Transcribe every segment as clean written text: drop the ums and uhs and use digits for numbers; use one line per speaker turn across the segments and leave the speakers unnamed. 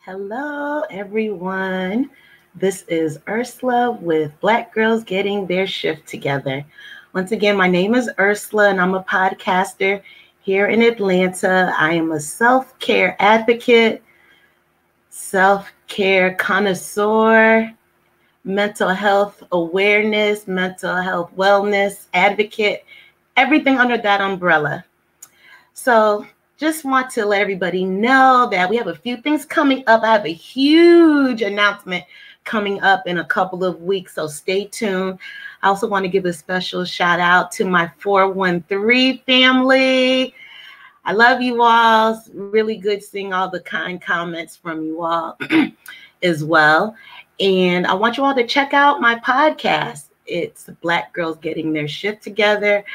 Hello, everyone. This is Ursula with Black Girls Getting Their Shift Together. Once again, my name is Ursula, and I'm a podcaster here in Atlanta. I am a self-care advocate, self-care connoisseur, mental health awareness, mental health wellness advocate, everything under that umbrella. So just want to let everybody know that we have a few things coming up. I have a huge announcement coming up in a couple of weeks, so stay tuned. I also want to give a special shout out to my 413 family. I love you all. It's really good seeing all the kind comments from you all as well. And I want you all to check out my podcast. It's Black Girls Getting Their Shit Together,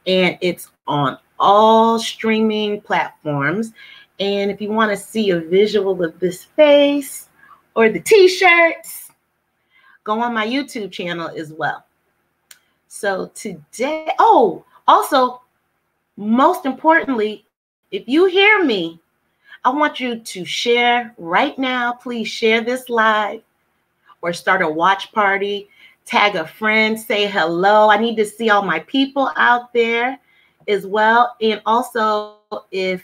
and it's on all streaming platforms. And if you want to see a visual of this face or the t-shirts, go on my YouTube channel as well. So today, also, most importantly, if you hear me, I want you to share right now. Please share this live or start a watch party, tag a friend, say hello. I need to see all my people out there as well. And also, if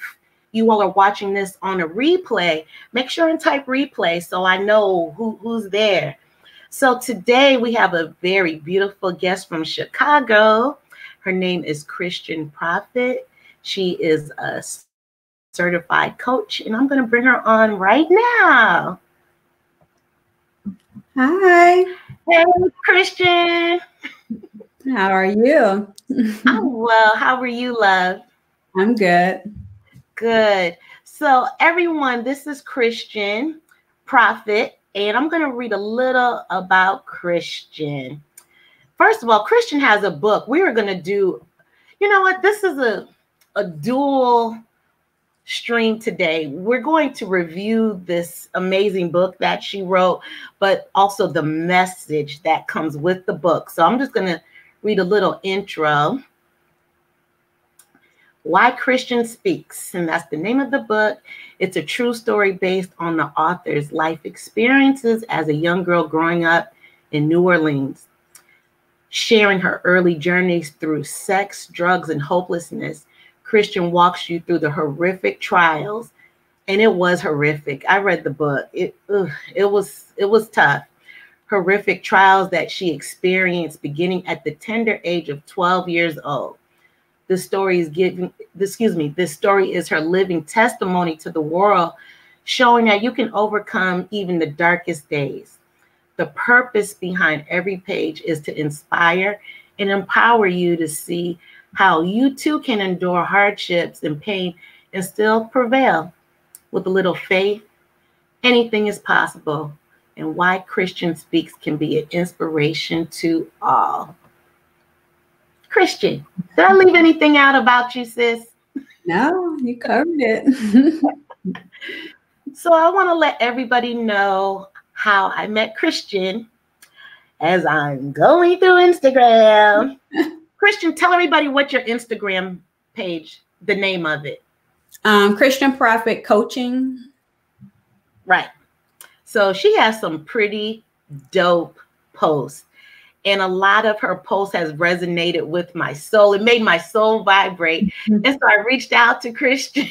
you all are watching this on a replay, make sure and type replay so I know who's there. So today we have a very beautiful guest from Chicago. Her name is Christian Proffit. She is a certified coach, and I'm going to bring her on right now.
Hi.
Hey, Christian.
How are you?
I'm well. How are you, love?
I'm good.
Good. So everyone, this is Christian Proffit, and I'm going to read a little about Christian. First of all, Christian has a book. We are going to do, you know what? This is a dual stream today. We're going to review this amazing book that she wrote, but also the message that comes with the book. So I'm just going to read a little intro. Why Christian Speaks, and that's the name of the book. It's a true story based on the author's life experiences as a young girl growing up in New Orleans, sharing her early journeys through sex, drugs, and hopelessness. Christian walks you through the horrific trials, and it was horrific. I read the book. It was tough. Horrific trials that she experienced beginning at the tender age of 12 years old. This story is her living testimony to the world, showing that you can overcome even the darkest days. The purpose behind every page is to inspire and empower you to see how you too can endure hardships and pain and still prevail. With a little faith, anything is possible. And Why Christian Speaks can be an inspiration to all. Christian, did I leave anything out about you, sis?
No, you covered it.
So I want to let everybody know how I met Christian as I'm going through Instagram. Christian, tell everybody what your Instagram page, the name of it.
Christian Proffit Coaching.
Right. So she has some pretty dope posts, and a lot of her posts has resonated with my soul. It made my soul vibrate. And so I reached out to Christian.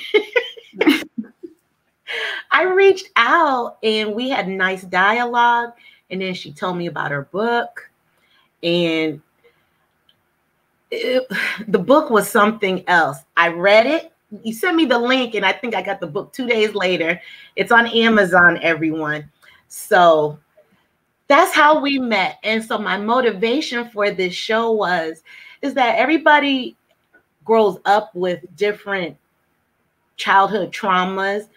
I reached out and we had nice dialogue. And then she told me about her book. And the book was something else. I read it. You sent me the link, and I think I got the book 2 days later. It's on Amazon, everyone. So that's how we met. And so my motivation for this show is that everybody grows up with different childhood traumas,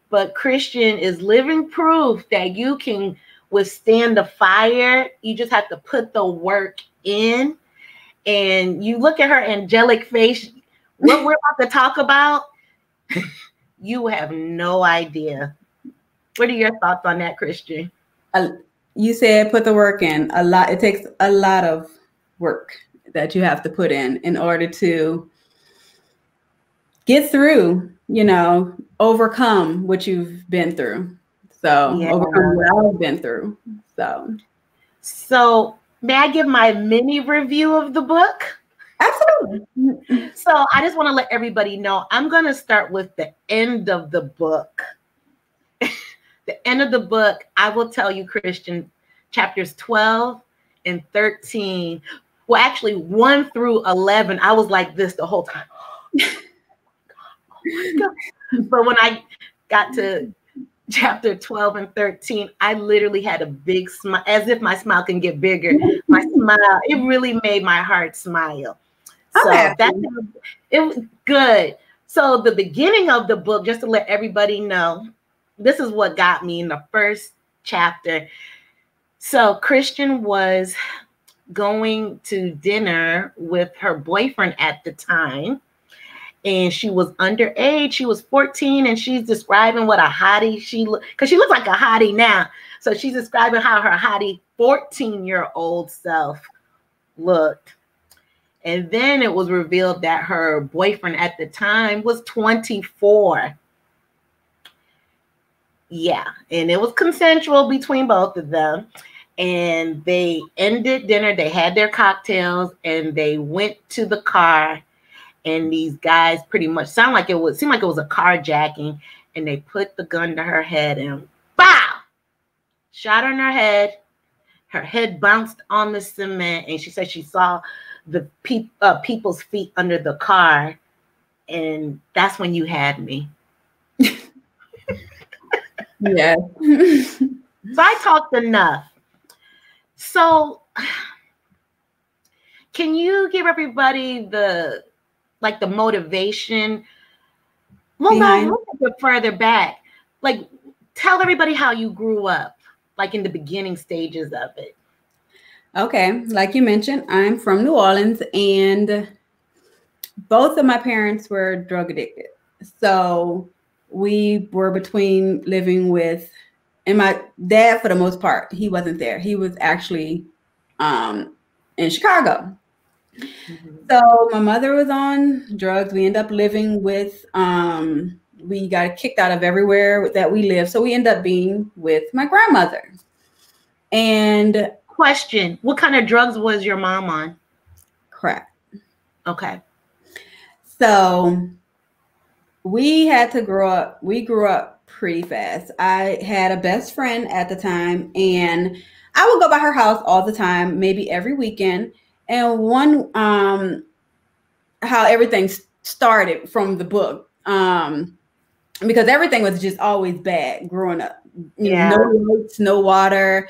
but Christian is living proof that you can withstand the fire. You just have to put the work in. And you look at her angelic face, what we're about to talk about, you have no idea. What are your thoughts on that, Christian?
You said put the work in. It takes a lot of work that you have to put in order to get through, overcome what you've been through. So
Yeah.
overcome what I've been through.
So may I give my mini review of the book?
Absolutely.
So I just want to let everybody know I'm going to start with the end of the book. The end of the book, I will tell you, Christian, chapters 12 and 13. Well, actually, 1 through 11, I was like this the whole time. Oh my God. But when I got to chapter 12 and 13, I literally had a big smile, as if my smile can get bigger. My smile, it really made my heart smile. So it was good. So the beginning of the book, just to let everybody know, this is what got me in the first chapter. So Christian was going to dinner with her boyfriend at the time. And she was underage. She was 14, and she's describing what a hottie she looked, because she looks like a hottie now. So she's describing how her hottie 14-year-old self looked. And then it was revealed that her boyfriend at the time was 24. Yeah, and it was consensual between both of them. And they ended dinner. They had their cocktails, and they went to the car. And these guys pretty much seemed like it was a carjacking, and they put the gun to her head and bow, shot her in her head. Her head bounced on the cement, and she said she saw the people's feet under the car, and that's when you had me.
Yeah.
So I talked enough. So can you give everybody the motivation? Well, no, look further back. Like, tell everybody how you grew up, like in the beginning stages of it.
Okay. Like you mentioned, I'm from New Orleans, and both of my parents were drug addicted. So we were between living with, and my dad, for the most part, he wasn't there. He was actually in Chicago. Mm-hmm. So my mother was on drugs. We ended up living with, we got kicked out of everywhere that we lived. So we ended up being with my grandmother. And
question, what kind of drugs was your mom on?
Crack.
Okay.
So we had to grow up. We grew up pretty fast. I had a best friend at the time, and I would go by her house all the time, maybe every weekend. And one, how everything started from the book, because everything was just always bad growing up.
Yeah.
No lights, no water.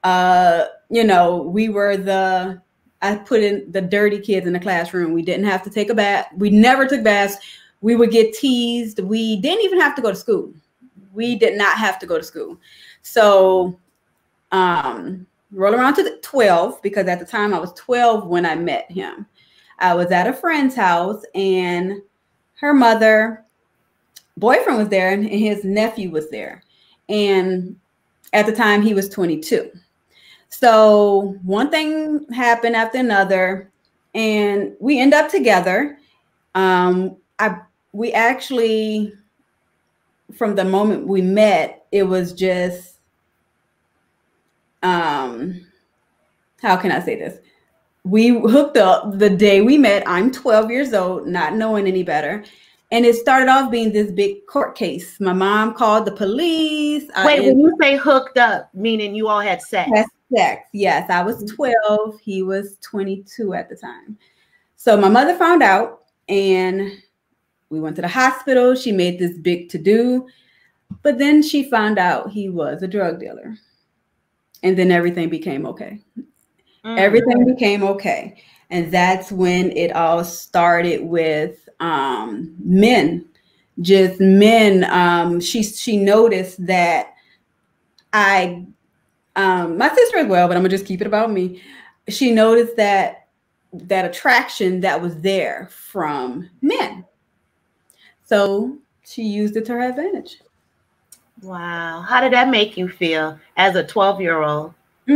We were I put in the dirty kids in the classroom. We didn't have to take a bath. We never took baths. We would get teased. We didn't even have to go to school. We did not have to go to school. So, roll around to 12, because at the time I was 12 when I met him. I was at a friend's house, and her boyfriend was there, and his nephew was there. And at the time he was 22. So one thing happened after another, and we end up together. We actually, from the moment we met, it was just, how can I say this? We hooked up the day we met. I'm 12 years old, not knowing any better. And it started off being this big court case. My mom called the police.
Wait, when you say hooked up, meaning you all had sex?
Sex, yes. I was 12. He was 22 at the time. So my mother found out, and we went to the hospital. She made this big to-do. But then she found out he was a drug dealer. And then everything became okay. Everything became okay. And that's when it all started with men. Just men. She noticed that my sister as well, but I'm gonna just keep it about me. She noticed that attraction that was there from men. So she used it to her advantage.
Wow. How did that make you feel as a 12-year-old?
I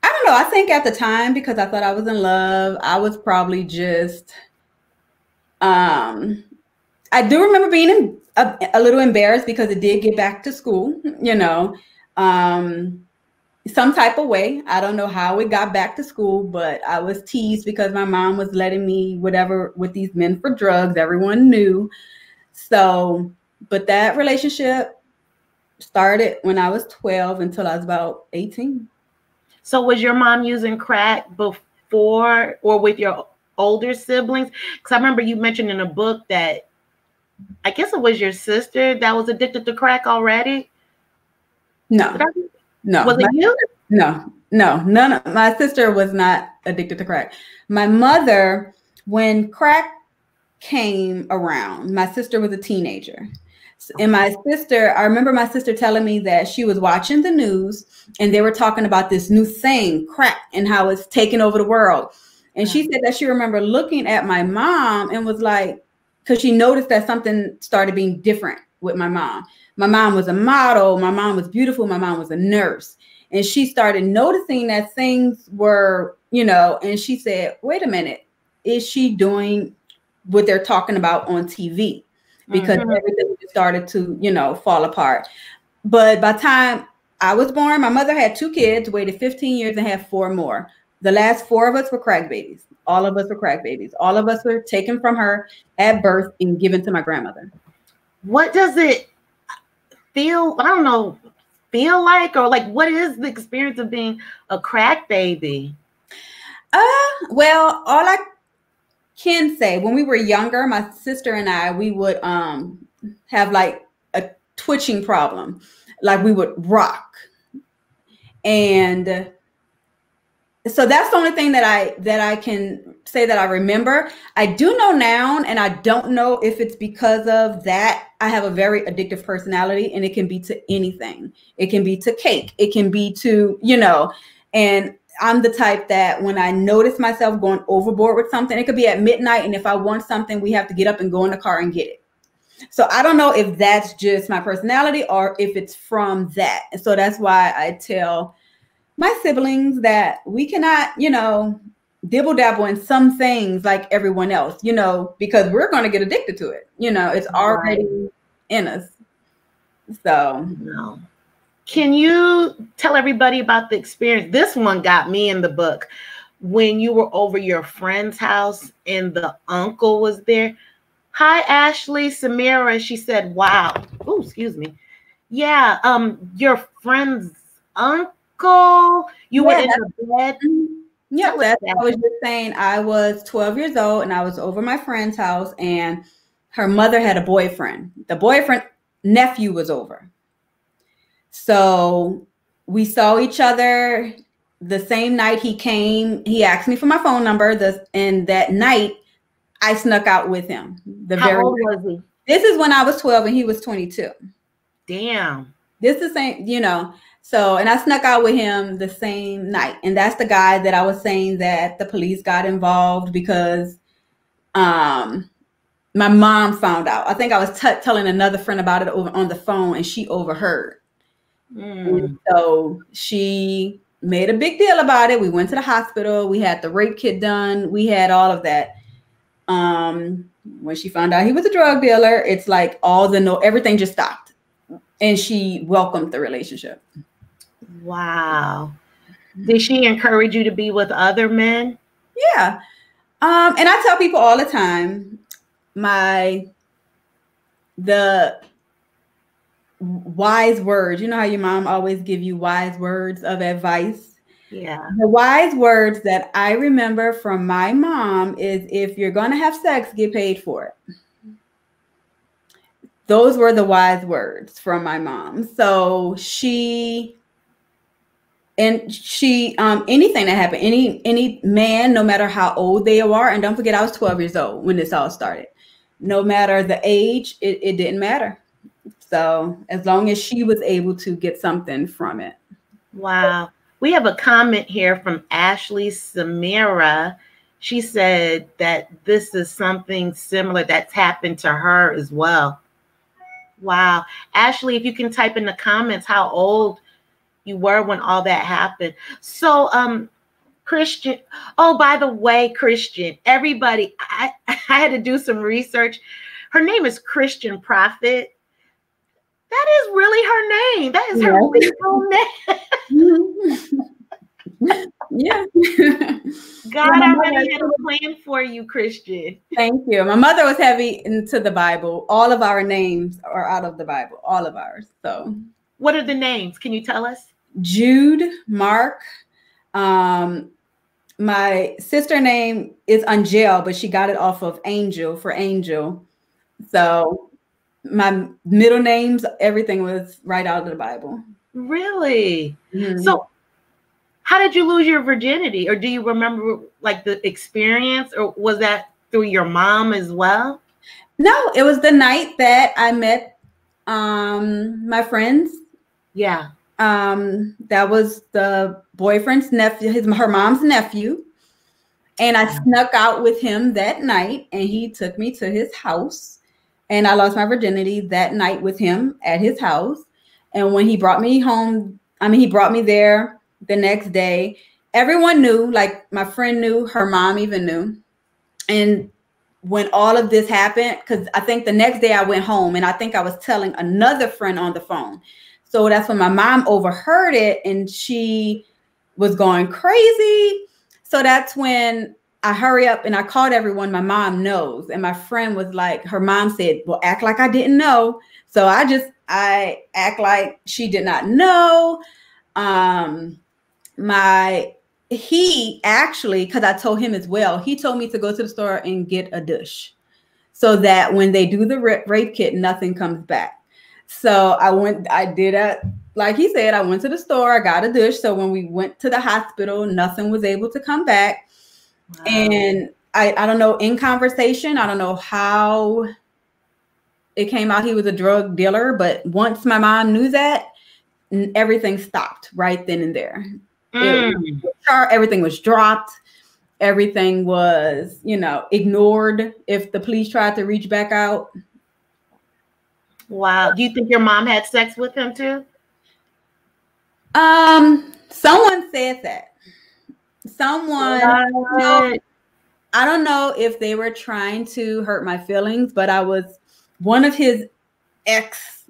don't know. I think at the time, because I thought I was in love, I was probably just, I do remember being a little embarrassed because it did get back to school, you know, some type of way. I don't know how it got back to school, but I was teased because my mom was letting me whatever with these men for drugs. Everyone knew. So, but that relationship started when I was 12 until I was about 18.
So was your mom using crack before or with your older siblings? Because I remember you mentioned in a book that I guess it was your sister that was addicted to crack already.
No.
Was it you?
No, none of my sister was not addicted to crack. My mother, when crack came around, my sister was a teenager. And my sister, I remember my sister telling me that she was watching the news and they were talking about this new thing, crack, and how it's taking over the world. And she said that she remembered looking at my mom and was like, because she noticed that something started being different with my mom. My mom was a model. My mom was beautiful. My mom was a nurse. And she started noticing that things were, you know, and she said, wait a minute, is she doing what they're talking about on TV? Because everything started to, you know, fall apart. But by the time I was born, my mother had 2 kids, waited 15 years and had 4 more. The last 4 of us were crack babies. All of us were crack babies. All of us were taken from her at birth and given to my grandmother.
What does it feel? I don't know, feel like, or like, what is the experience of being a crack baby?
Well, all I can say, when we were younger, my sister and I, we would have like a twitching problem, like we would rock, and so that's the only thing that I can say that I remember. I do know now, and I don't know if it's because of that. I have a very addictive personality, and it can be to anything. It can be to cake. It can be to, you know, and I'm the type that when I notice myself going overboard with something, it could be at midnight, and if I want something, we have to get up and go in the car and get it. So I don't know if that's just my personality or if it's from that. And so that's why I tell my siblings that we cannot, you know, dibble dabble in some things like everyone else, you know, because we're going to get addicted to it. You know, it's already in us. So,
no. Can you tell everybody about the experience? This one got me in the book when you were over your friend's house and the uncle was there. Hi, Ashley, Samira. She said, wow. Oh, excuse me. Yeah. Your friend's uncle. You were in the bed.
Yeah, that's what I was just saying. I was 12 years old and I was over my friend's house and her mother had a boyfriend. The boyfriend nephew was over. So we saw each other the same night he came. He asked me for my phone number. And that night I snuck out with him.
How old was he?
This is when I was 12 and he was 22.
Damn.
This is the same, you know. So, and I snuck out with him the same night. And that's the guy that I was saying that the police got involved because my mom found out. I think I was telling another friend about it over on the phone and she overheard. And so she made a big deal about it. We went to the hospital. We had the rape kit done. We had all of that. When she found out he was a drug dealer, it's like everything just stopped. And she welcomed the relationship.
Wow. Did she encourage you to be with other men?
Yeah. And I tell people all the time, the wise words, you know how your mom always give you wise words of advice?
Yeah.
The wise words that I remember from my mom is, if you're going to have sex, get paid for it. Those were the wise words from my mom. So anything that happened, any man, no matter how old they are, and don't forget, I was 12 years old when this all started. No matter the age, it didn't matter. So as long as she was able to get something from it.
Wow. We have a comment here from Ashley Samira. She said that this is something similar that's happened to her as well. Wow. Ashley, if you can type in the comments how old you were when all that happened. So, Christian, oh, by the way, Christian, everybody, I had to do some research. Her name is Christian Proffit. That is really her name. That is her legal name.
Yeah.
God already had a plan for you, Christian.
Thank you. My mother was heavy into the Bible. All of our names are out of the Bible, all of ours. So,
what are the names? Can you tell us?
Jude, Mark. My sister name is Angel, but she got it off of Angel for Angel. So my middle names, everything was right out of the Bible.
Really? Mm-hmm. So how did you lose your virginity? Or do you remember like the experience, or was that through your mom as well?
No, it was the night that I met my friends.
Yeah.
That was the boyfriend's nephew, her mom's nephew. And I snuck out with him that night, and he took me to his house. And I lost my virginity that night with him at his house. And when he brought me home, he brought me there the next day. Everyone knew, like my friend knew, her mom even knew. And when all of this happened, because I think the next day I went home, and I think I was telling another friend on the phone. So that's when my mom overheard it, and she was going crazy. So that's when I hurry up and I called everyone. My mom knows. And my friend was like, her mom said, well, act like I didn't know. So I act like she did not know. He actually, because I told him as well, he told me to go to the store and get a dish so that when they do the rape kit, nothing comes back. So I did it. Like he said, I went to the store, I got a dish. So when we went to the hospital, nothing was able to come back. Wow. And I don't know, in conversation, I don't know how it came out he was a drug dealer, but once my mom knew that, everything stopped right then and there. Everything was dropped. Everything was, ignored if the police tried to reach back out.
Wow. Do you think your mom had sex with him too?
Someone said that. I don't know if they were trying to hurt my feelings, but I was one of his ex.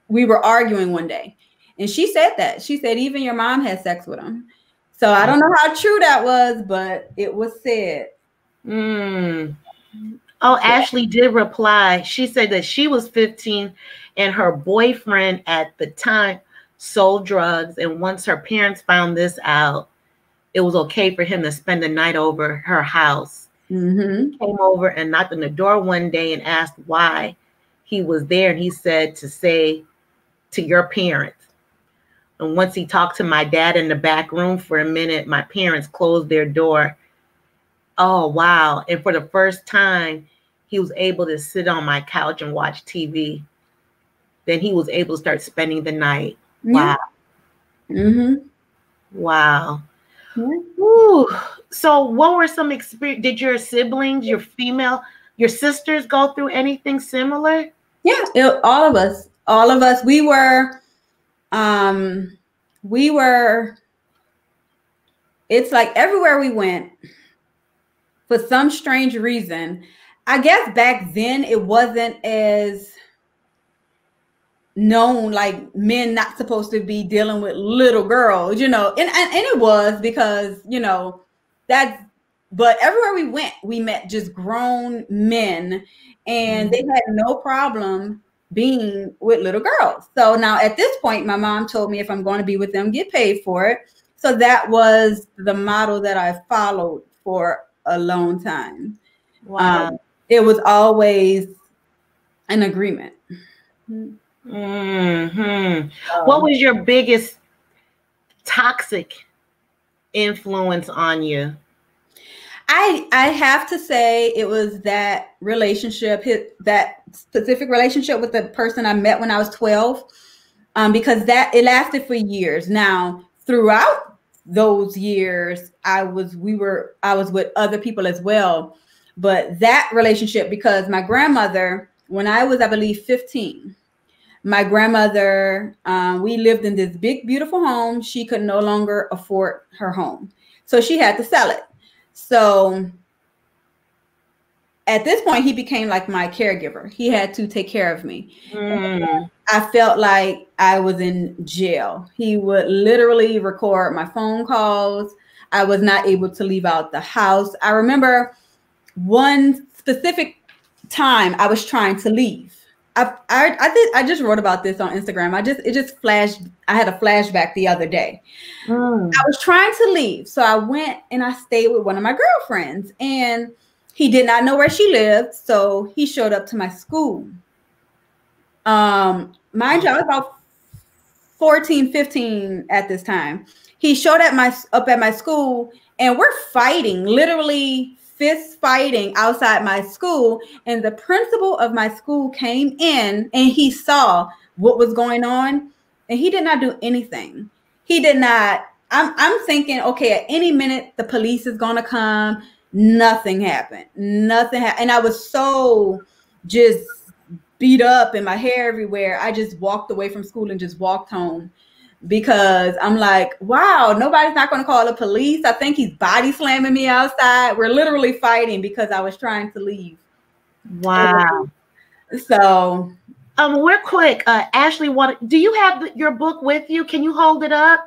We were arguing one day, and she said that. She said, even your mom had sex with him. So I don't know how true that was, but it was said.
Oh, Ashley did reply. She said that she was 15 and her boyfriend at the time sold drugs. And once her parents found this out, it was okay for him to spend the night over her house.
Mm-hmm.
He came over and knocked on the door one day and asked why he was there. And he said to say to your parents. And once he talked to my dad in the back room for a minute, my parents closed their door. Oh, wow. And for the first time, he was able to sit on my couch and watch TV. Then he was able to start spending the night. Wow.
Mm-hmm.
Wow.
Mm-hmm.
Ooh. So what were some experience? Did your siblings, your sisters go through anything similar?
Yeah, all of us, we were, it's like everywhere we went, for some strange reason, I guess back then it wasn't as known, like men not supposed to be dealing with little girls, and it was because, but everywhere we went, we met just grown men, and they had no problem being with little girls. So now at this point, my mom told me if I'm going to be with them, get paid for it. So that was the model that I followed for a long time.
Wow.
It was always an agreement.
Mm-hmm. What was your biggest toxic influence on you?
I have to say it was that relationship, that specific relationship with the person I met when I was 12, because it lasted for years. Now, throughout those years, I was with other people as well. But that relationship, because my grandmother, when I was, I believe, 15, my grandmother, we lived in this big, beautiful home. She could no longer afford her home. So she had to sell it. So at this point, he became like my caregiver. He had to take care of me.
Mm.
I felt like I was in jail. He would literally record my phone calls. I was not able to leave out the house. I remember one specific time I was trying to leave. I just wrote about this on Instagram. It just flashed. I had a flashback the other day.
Mm.
I was trying to leave. So I went and I stayed with one of my girlfriends, and he did not know where she lived. So he showed up to my school. Mind you, I was about 14, 15 at this time. He showed up at my school, and we're fighting, literally fist fighting outside my school. And the principal of my school came in and he saw what was going on, and he did not do anything. He did not. I'm thinking, okay, at any minute the police is gonna come. Nothing happened. Nothing happened. And I was so just beat up and my hair everywhere. I just walked away from school and just walked home, because I'm like, wow, nobody's not going to call the police. I think he's body slamming me outside. We're literally fighting because I was trying to leave.
Wow.
So,
real quick, Ashley, do you have your book with you? Can you hold it up?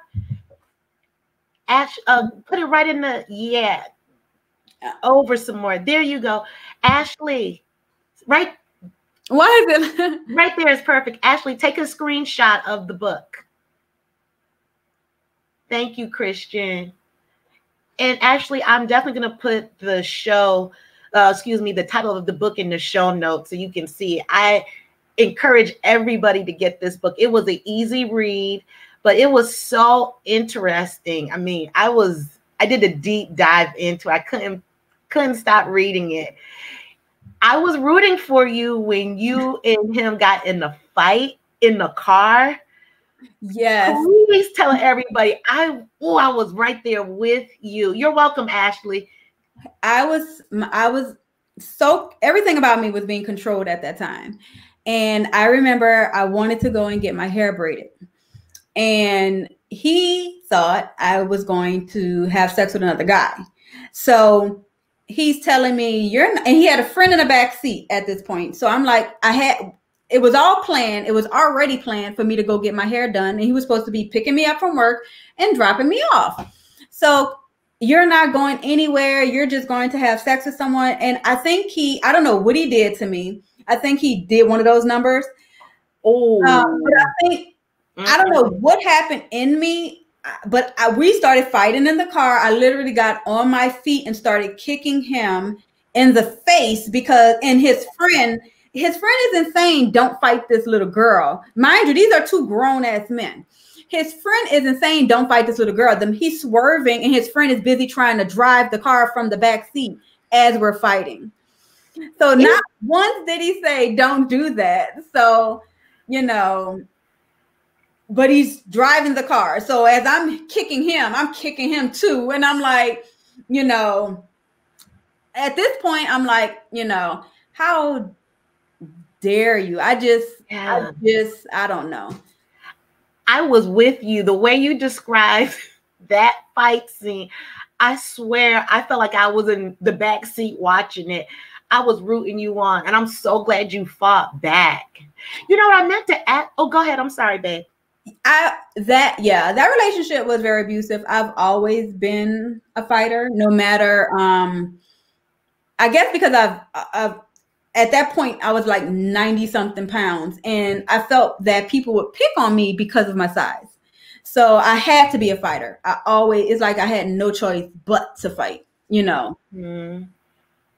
Ash, put it right in the, over some more. There you go. Ashley, right.
Why is it?
Right there is perfect. Ashley, take a screenshot of the book. Thank you, Christian. And Ashley, I'm definitely going to put the the title of the book in the show notes so you can see it. I encourage everybody to get this book. It was an easy read, but it was so interesting. I mean, I did a deep dive into it. I couldn't stop reading it. I was rooting for you when you and him got in the fight in the car.
Yes.
Please tell everybody. I was right there with you. You're welcome, Ashley.
I was so, everything about me was being controlled at that time. And I remember I wanted to go and get my hair braided. And he thought I was going to have sex with another guy. So he's telling me and he had a friend in the back seat at this point. So I'm like, it was all planned. It was already planned for me to go get my hair done. And he was supposed to be picking me up from work and dropping me off. So you're not going anywhere. You're just going to have sex with someone. And I think I don't know what he did to me. I think he did one of those numbers.
Oh,
but I don't know what happened in me. But we started fighting in the car. I literally got on my feet and started kicking him in the face and his friend is insane. Don't fight this little girl. Mind you, these are two grown ass men. His friend is insane. Don't fight this little girl. He's swerving and his friend is busy trying to drive the car from the back seat as we're fighting. So not once did he say, don't do that. So, but he's driving the car. So as I'm kicking him too. And I'm like, at this point, I'm like, how dare you? I don't know.
I was with you. The way you described that fight scene, I swear I felt like I was in the back seat watching it. I was rooting you on. And I'm so glad you fought back. You know what I meant to ask? Oh, go ahead. I'm sorry, babe.
That relationship was very abusive. I've always been a fighter, no matter, I guess because I've at that point I was like 90 something pounds and I felt that people would pick on me because of my size. So I had to be a fighter. It's like I had no choice but to fight,
Mm-hmm.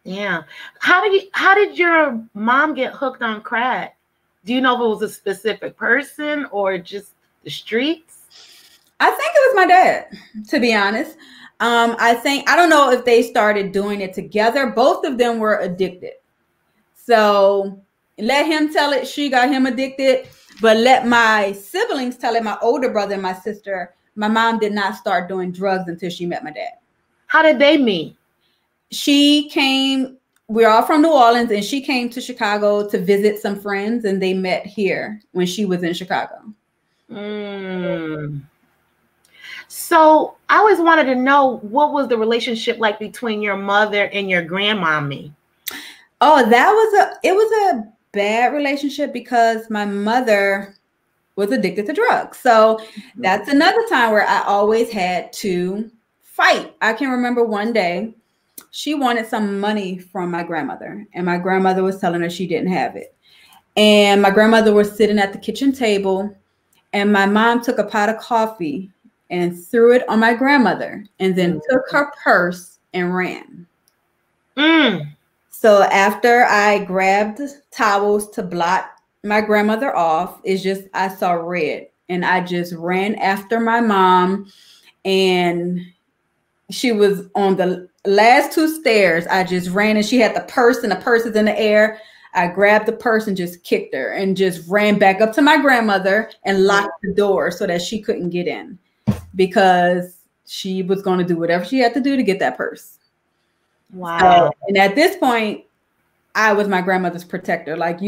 Yeah. How did your mom get hooked on crack? Do you know if it was a specific person or just the streets?
I think it was my dad, to be honest. I don't know if they started doing it together. Both of them were addicted. So let him tell it. She got him addicted, but let my siblings tell it, my older brother and my sister. My mom did not start doing drugs until she met my dad.
How did they meet?
We're all from New Orleans, and she came to Chicago to visit some friends, and they met here when she was in Chicago.
So I always wanted to know, what was the relationship like between your mother and your grandmommy?
Oh, it was a bad relationship because my mother was addicted to drugs. So that's another time where I always had to fight. I can remember one day she wanted some money from my grandmother, and my grandmother was telling her she didn't have it. And my grandmother was sitting at the kitchen table, and my mom took a pot of coffee and threw it on my grandmother, and then took her purse and ran. So after I grabbed towels to blot my grandmother off, it's just I saw red, and I just ran after my mom, and she was on the last two stairs. I just ran, and she had the purse, and the purse is in the air. I grabbed the purse and just kicked her and just ran back up to my grandmother and locked the door so that she couldn't get in, because she was going to do whatever she had to do to get that purse.
Wow.
So, and at this point, I was my grandmother's protector. Like,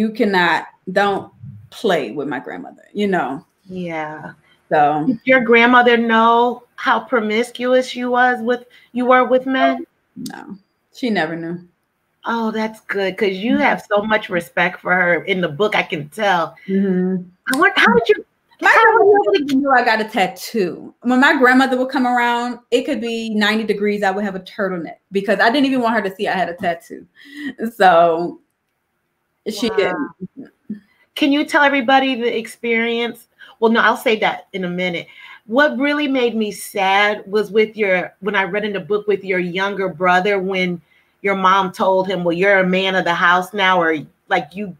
don't play with my grandmother, you know?
Yeah.
So
did your grandmother know how promiscuous you were with men?
No, she never knew.
Oh, that's good, because you have so much respect for her in the book. I can tell.
Mm-hmm.
How did you?
My grandmother knew I got a tattoo. When my grandmother would come around, it could be 90 degrees. I would have a turtleneck because I didn't even want her to see I had a tattoo. So she didn't.
Can you tell everybody the experience? Well, no, I'll say that in a minute. What really made me sad was when I read in the book with your younger brother, when your mom told him, well, you're a man of the house now, or like you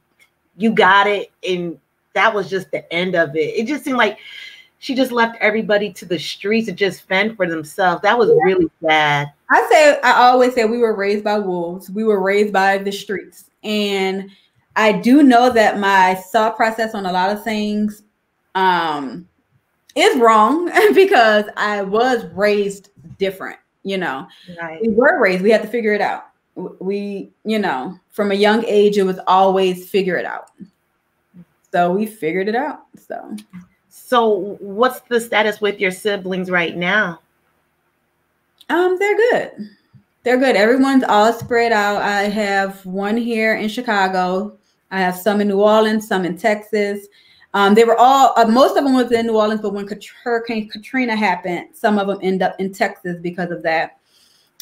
got it. And that was just the end of it. It just seemed like she just left everybody to the streets to just fend for themselves. That was really sad.
I always say we were raised by wolves. We were raised by the streets. And I do know that my thought process on a lot of things is wrong because I was raised different, you know.
Right.
We were raised, we had to figure it out. We, you know, from a young age, it was always figure it out. So we figured it out. So
what's the status with your siblings right now?
They're good. They're good. Everyone's all spread out. I have one here in Chicago. I have some in New Orleans, some in Texas. They were all, most of them was in New Orleans, but when Hurricane Katrina happened, some of them end up in Texas because of that.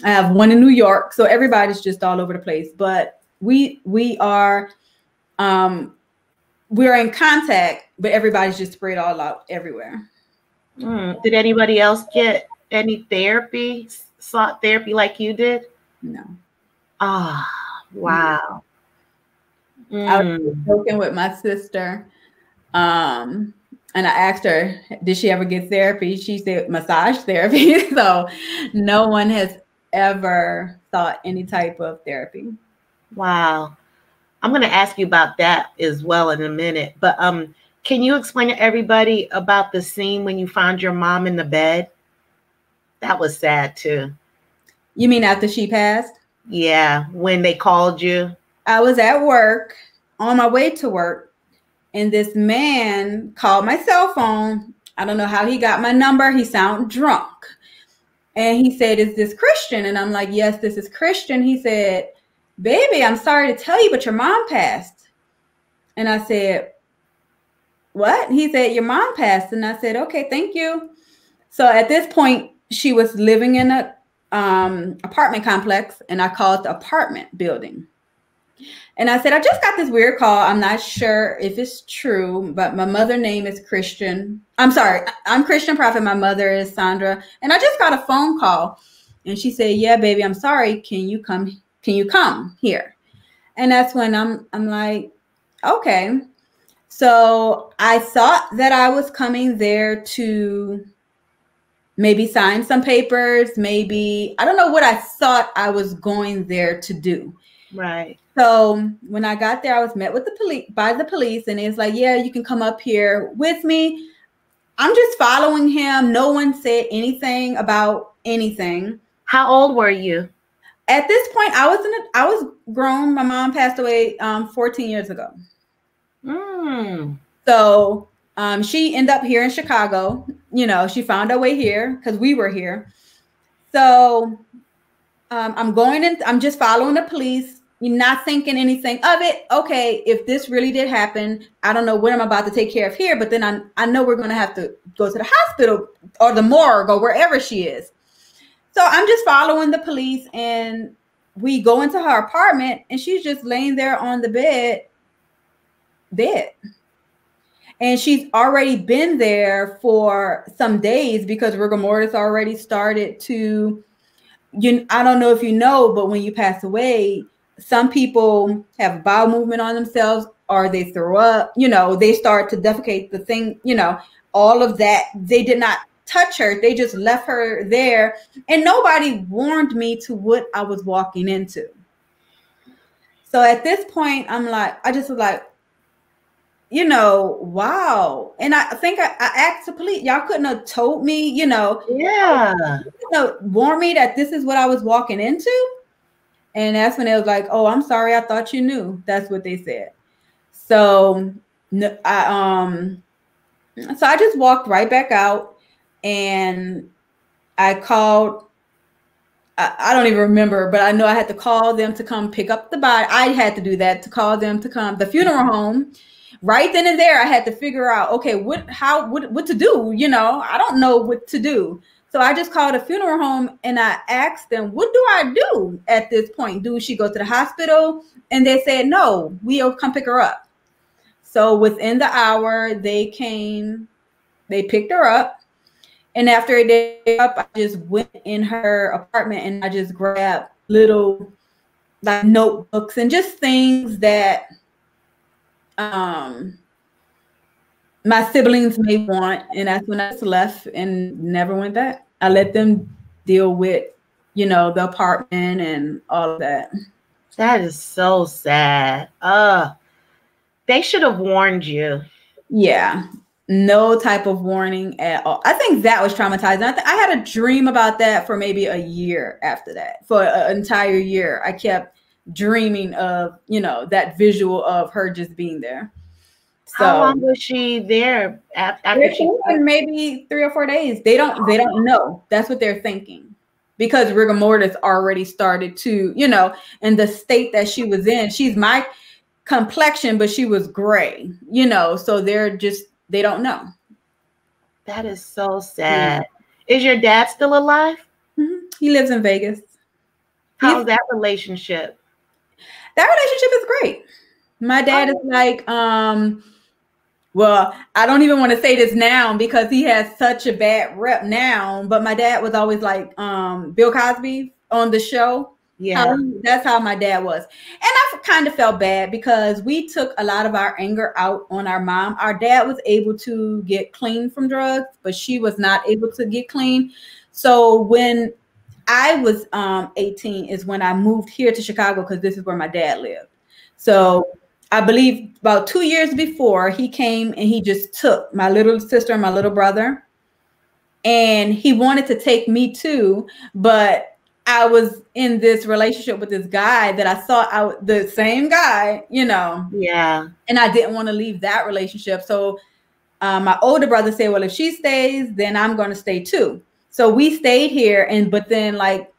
I have one in New York. So everybody's just all over the place. But we are we're in contact, but everybody's just spread all out everywhere.
Did anybody else get any therapy, sought therapy like you did?
No.
Ah, wow.
I was joking with my sister. And I asked her, did she ever get therapy? She said massage therapy. So no one has ever sought any type of therapy.
Wow. I'm going to ask you about that as well in a minute. But can you explain to everybody about the scene when you found your mom in the bed? That was sad too.
You mean after she passed?
Yeah, when they called you.
I was at work, on my way to work, and this man called my cell phone. I don't know how he got my number. He sounded drunk. And he said, is this Christian? And I'm like, yes, this is Christian. He said, baby, I'm sorry to tell you, but your mom passed. And I said, what? He said, your mom passed. And I said, okay, thank you. So at this point, she was living in a apartment complex, and I called the apartment building. And I said, I just got this weird call. I'm not sure if it's true, but my mother's name is Christian. I'm sorry. I'm Christian Proffit. My mother is Sandra. And I just got a phone call. And she said, yeah, baby, I'm sorry. Can you come here? And that's when I'm like, okay. So I thought that I was coming there to maybe sign some papers. Maybe, I don't know what I thought I was going there to do.
Right.
So when I got there, I was met with by the police, and it's like, yeah, you can come up here with me. I'm just following him. No one said anything about anything.
How old were you?
At this point, I was grown. My mom passed away 14 years ago. So she ended up here in Chicago. You know, she found her way here because we were here. So I'm going in. I'm just following the police. you're not thinking anything of it. Okay, if this really did happen, I don't know what I'm about to take care of here, but then I know we're going to have to go to the hospital or the morgue or wherever she is. So I'm just following the police, and we go into her apartment, and she's just laying there on the bed, dead. And she's already been there for some days because rigor mortis already started to, I don't know if you know, but when you pass away, some people have bowel movement on themselves, or they throw up, they start to defecate the thing, all of that. They did not touch her. They just left her there. And nobody warned me to what I was walking into. So at this point, I just was like, wow. And I think I asked the police, y'all couldn't have told me, warn me that this is what I was walking into. And that's when they was like, oh, I'm sorry, I thought you knew. That's what they said. So I just walked right back out, and I called, I don't even remember, but I know I had to call them to come pick up the body. I had to do that, to call them to come, the funeral home. Right then and there, I had to figure out, okay, what to do? I don't know what to do. So I just called a funeral home, and I asked them, what do I do at this point? Do she go to the hospital? And they said, no, we'll come pick her up. So within the hour, they came, they picked her up. And after a day up, I just went in her apartment, and I just grabbed little like notebooks and just things that my siblings may want. And that's when I just left and never went back. I let them deal with, the apartment and all of that.
That is so sad. They should have warned you.
Yeah. No type of warning at all. I think that was traumatizing. I had a dream about that for maybe a year after that. For an entire year, I kept dreaming of, that visual of her just being there. So
how long was she there after she?
Maybe 3 or 4 days. They don't know. That's what they're thinking, because rigor mortis already started to, in the state that she was in. She's my complexion, but she was gray, so they don't know.
That is so sad. Mm-hmm. Is your dad still alive?
Mm-hmm. He lives in Vegas.
How's that relationship?
That relationship is great. My dad is like, well, I don't even want to say this now because he has such a bad rep now, but my dad was always like Bill Cosby on the show.
Yeah.
That's how my dad was. And I kind of felt bad because we took a lot of our anger out on our mom. Our dad was able to get clean from drugs, but she was not able to get clean. So when I was 18 is when I moved here to Chicago, because this is where my dad lived. So I believe about 2 years before, he came and he just took my little sister and my little brother. And he wanted to take me too, but I was in this relationship with this guy that I thought the same guy,
Yeah.
And I didn't want to leave that relationship. So my older brother said, well, if she stays, then I'm going to stay too. So we stayed here. But then like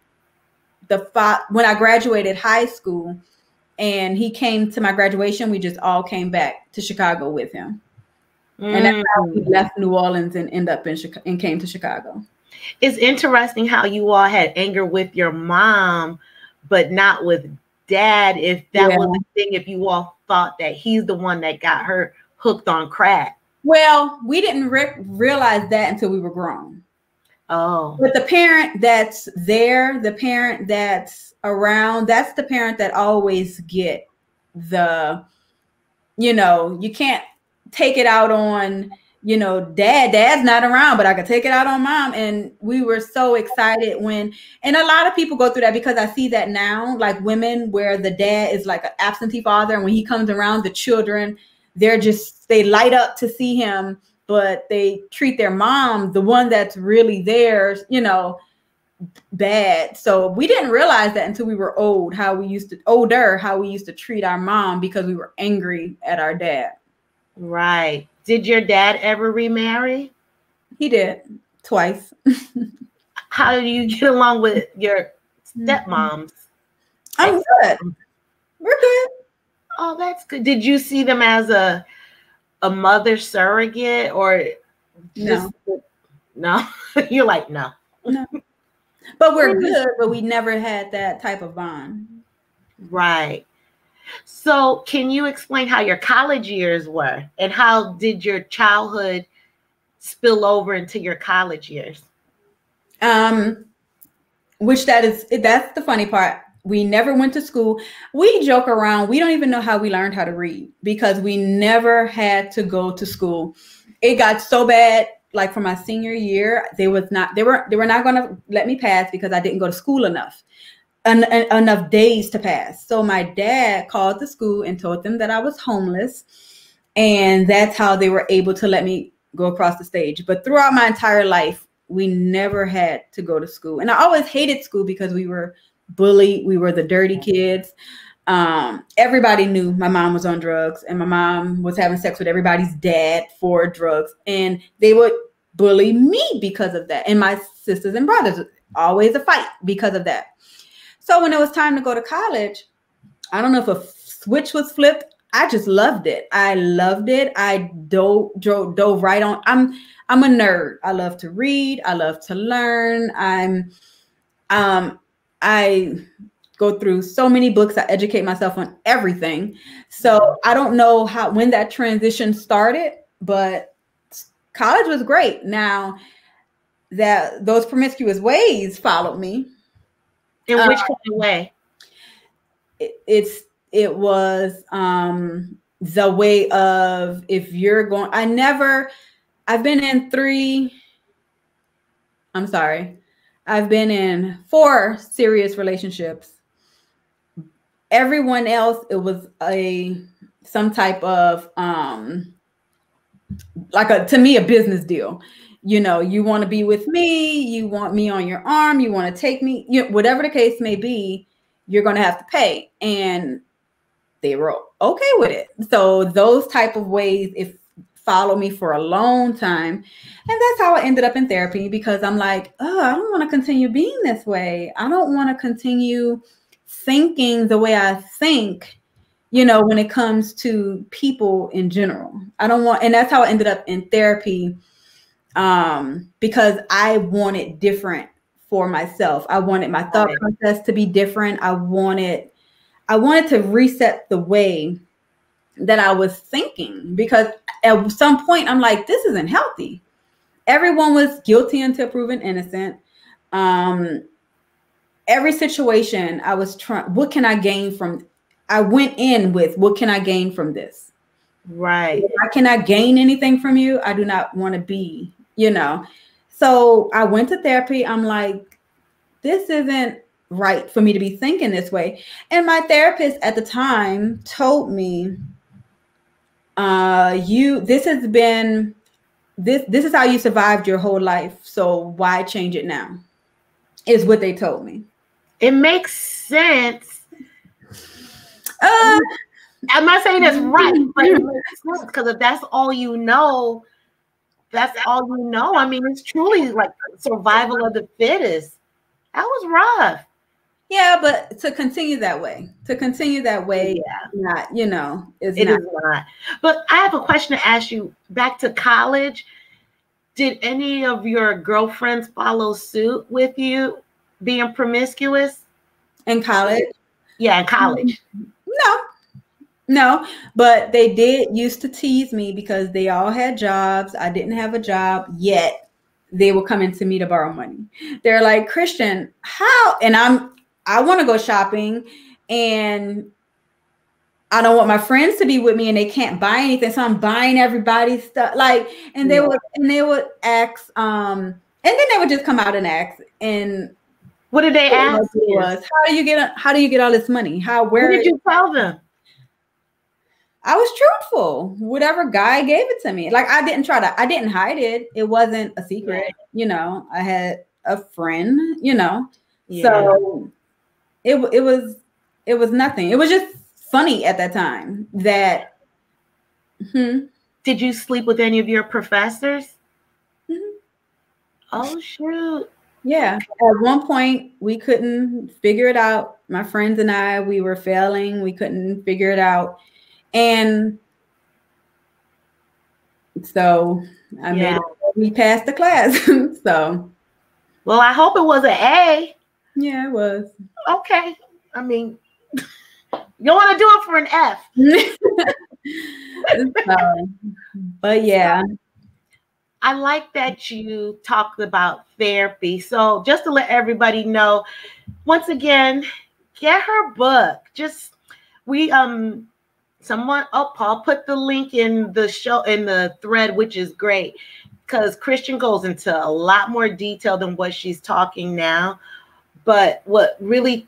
when I graduated high school and he came to my graduation, we just all came back to Chicago with him. And that's how we left New Orleans and ended up and came to Chicago.
It's interesting how you all had anger with your mom, but not with dad. If that was the thing, if you all thought that he's the one that got her hooked on crack.
Well, we didn't realize that until we were grown.
Oh.
But the parent that's there, the parent that's around, that's the parent that always get you can't take it out on, dad's not around, but I could take it out on mom. And we were so excited and a lot of people go through that, because I see that now, like women where the dad is like an absentee father. And when he comes around, the children, they light up to see him, but they treat their mom, the one that's really theirs, bad. So we didn't realize that until we were older, how we used to treat our mom because we were angry at our dad.
Right. Did your dad ever remarry?
He did, twice.
How do you get along with your stepmoms?
I'm good. We're good.
Oh, that's good. Did you see them as a mother surrogate or just no? You're like, no.
No. But we're good, but we never had that type of bond.
Right. So can you explain how your college years were and how did your childhood spill over into your college years?
Which that's the funny part. We never went to school. We joke around. We don't even know how we learned how to read because we never had to go to school. It got so bad, like for my senior year, they were not going to let me pass because I didn't go to school enough days to pass. So my dad called the school and told them that I was homeless, and that's how they were able to let me go across the stage. But throughout my entire life, we never had to go to school. And I always hated school because we were bullied. We were the dirty kids. Everybody knew my mom was on drugs and my mom was having sex with everybody's dad for drugs. And they would bully me because of that. And my sisters and brothers, always a fight because of that. So when it was time to go to college, I don't know if a switch was flipped. I just loved it. I loved it. I dove right on. I'm a nerd. I love to read. I love to learn. I go through so many books. I educate myself on everything. So I don't know when that transition started, but college was great. Now that those promiscuous ways followed me.
In which kind of way?
It was the way of, if you're going, I've been in 4 serious relationships. Everyone else, it was some type of to me, a business deal. You know, you want to be with me, you want me on your arm, you want to take me, whatever the case may be, you're going to have to pay. And they were okay with it. So those type of ways, if followed me for a long time. And that's how I ended up in therapy, because I'm like, oh, I don't want to continue being this way. I don't want to continue thinking the way I think, when it comes to people in general. And that's how I ended up in therapy, because I wanted different for myself. I wanted my thought process to be different. I wanted to reset the way that I was thinking, because at some point I'm like, this isn't healthy. Everyone was guilty until proven innocent. Every situation I was trying, what can I gain from? I went in with, what can I gain from this?
Right.
If I cannot gain anything from you, I do not want to be, So I went to therapy. I'm like, this isn't right for me to be thinking this way. And my therapist at the time told me, this is how you survived your whole life. So why change it now? Is what they told me.
It makes sense. I'm not saying it's right, but it makes sense, because if that's all you know, that's all you know. I mean, it's truly like survival of the fittest. That was rough.
Yeah, but to continue that way,
yeah.
Not, is
not. But I have a question to ask you. Back to college, did any of your girlfriends follow suit with you being promiscuous?
In college?
Yeah, in college.
No, but they did used to tease me because they all had jobs. I didn't have a job yet. They were coming to me to borrow money. They're like, Christian, how? And I want to go shopping, and I don't want my friends to be with me, and they can't buy anything, so I'm buying everybody's stuff. And they would ask, and then they would just come out and ask. And
what did they ask?
How do you get all this money?
What did you tell them?
I was truthful. Whatever guy gave it to me. I didn't hide it. It wasn't a secret. Right. I had a friend, Yeah. So it was nothing. It was just funny at that time that.
Did you sleep with any of your professors?
Mm-hmm.
Oh, shoot.
Yeah. At one point, we couldn't figure it out. My friends and I, we were failing. We couldn't figure it out. And so I made it. We passed the class. So.
Well, I hope it was an A.
Yeah, it was.
Okay. I mean, you want to do it for an F.
But yeah.
I like that you talked about therapy. So just to let everybody know, once again, get her book. Paul put the link in the show, in the thread, which is great, because Christian goes into a lot more detail than what she's talking now. But what really,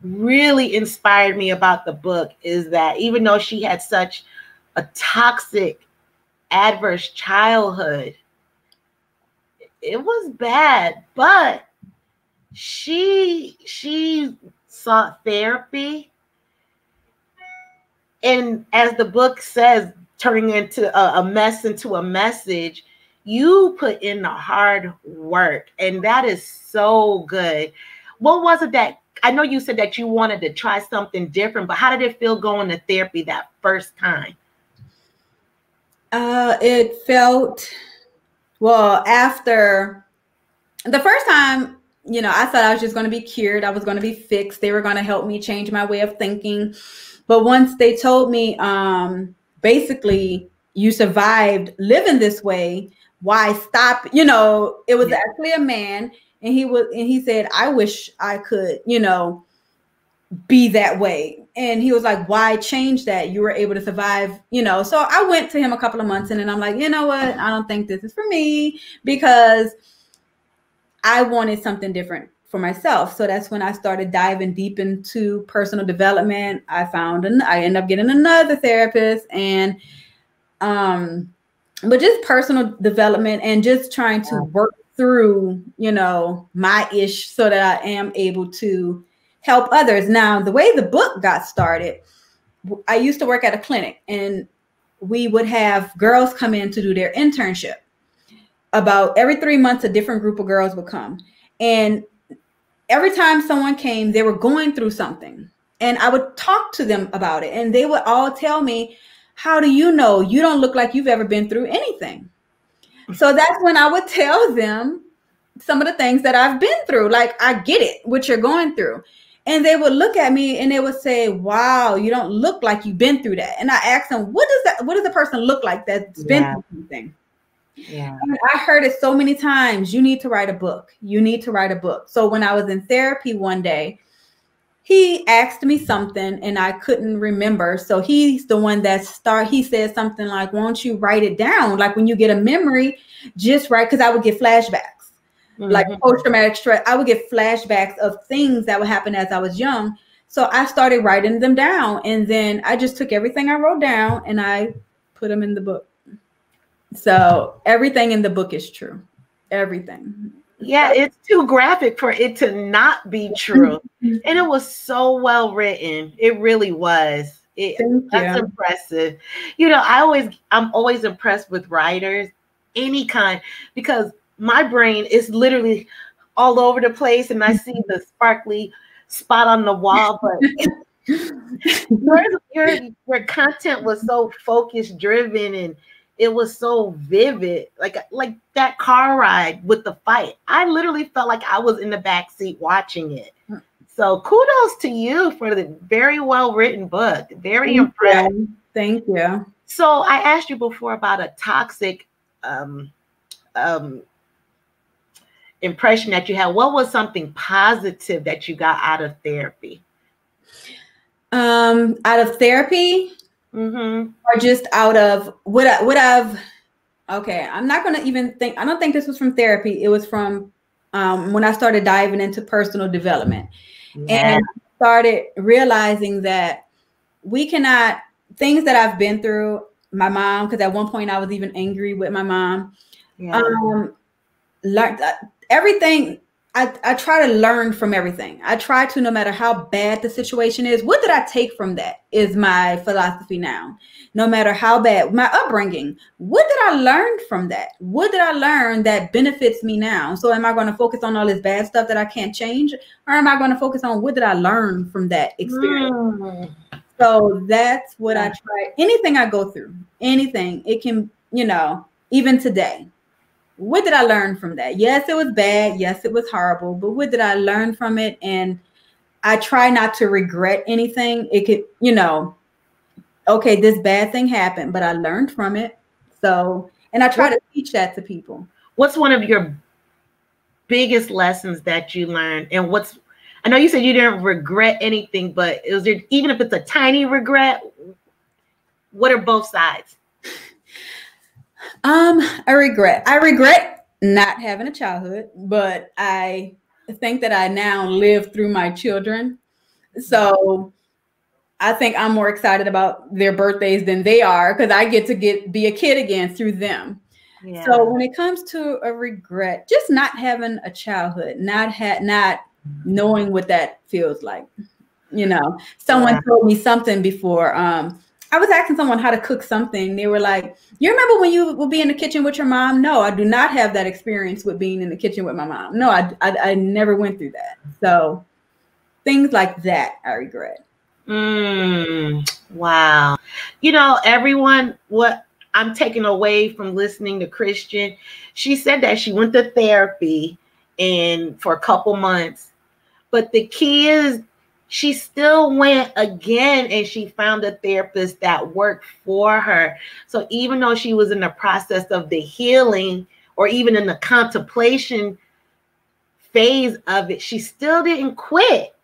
really inspired me about the book is that even though she had such a toxic, adverse childhood, it was bad, but she sought therapy. And as the book says, turning into a mess into a message, you put in the hard work. And that is so good. What was it that, I know you said that you wanted to try something different, but how did it feel going to therapy that first time?
It felt, well, after the first time, you know, I thought I was just going to be cured. I was going to be fixed. They were going to help me change my way of thinking. But once they told me, basically, you survived living this way, why stop? You know, it was actually a man, and he said, I wish I could, you know, be that way. And he was like, why change that? You were able to survive, you know. So I went to him a couple of months, and then I'm like, you know what? I don't think this is for me, because I wanted something different for myself. So that's when I started diving deep into personal development. I ended up getting another therapist, and but just personal development and just trying to work through, you know, my ish so that I am able to help others. Now, the way the book got started, I used to work at a clinic, and we would have girls come in to do their internship. About every 3 months, a different group of girls would come. And every time someone came, they were going through something. And I would talk to them about it. And they would all tell me, how do you know? You don't look like you've ever been through anything. So that's when I would tell them some of the things that I've been through. Like, I get it, what you're going through. And they would look at me and they would say, wow, you don't look like you've been through that. And I asked them, what does a person look like that's been through something? Yeah. And I heard it so many times. You need to write a book. You need to write a book. So when I was in therapy one day, he asked me something and I couldn't remember. So he's the one he said something like, won't you write it down? Like, when you get a memory, just write, because I would get flashbacks, like post-traumatic stress. I would get flashbacks of things that would happen as I was young. So I started writing them down, and then I just took everything I wrote down and I put them in the book. So everything in the book is true. Everything.
Yeah, it's too graphic for it to not be true. And it was so well written. It really was. That's impressive. You know, I'm always impressed with writers, any kind, because my brain is literally all over the place and I see the sparkly spot on the wall, but your content was so focus driven and it was so vivid, like that car ride with the fight. I literally felt like I was in the back seat watching it. So kudos to you for the very well written book. Very impressed.
Thank you.
So I asked you before about a toxic impression that you had. What was something positive that you got out of therapy?
Out of therapy? Or just out of okay, I'm not going to even think, I don't think this was from therapy. It was from when I started diving into personal development. And I started realizing that things that I've been through, my mom, because at one point I was even angry with my mom. Everything, I try to learn from everything. I try to, no matter how bad the situation is, what did I take from that is my philosophy now. No matter how bad my upbringing, what did I learn from that? What did I learn that benefits me now? So am I going to focus on all this bad stuff that I can't change? Or am I going to focus on what did I learn from that experience? So that's what I try. Anything I go through, anything, it can, even today. What did I learn from that? Yes, it was bad. Yes, it was horrible. But what did I learn from it? And I try not to regret anything. It could, okay, this bad thing happened, but I learned from it. So, and I try to teach that to people.
What's one of your biggest lessons that you learned? And I know you said you didn't regret anything, but is there, even if it's a tiny regret, what are both sides?
I regret not having a childhood, but I think that I now live through my children. So I think I'm more excited about their birthdays than they are, because I get to be a kid again through them. Yeah. So when it comes to a regret, just not having a childhood, not knowing what that feels like. Someone told me something before. I was asking someone how to cook something. They were like, you remember when you would be in the kitchen with your mom? No, I do not have that experience with being in the kitchen with my mom. No, I never went through that. So things like that I regret.
Wow. Everyone, what I'm taking away from listening to Christian, she said that she went to therapy for a couple months, but the key is she still went again and she found a therapist that worked for her. So even though she was in the process of the healing or even in the contemplation phase of it, she still didn't quit.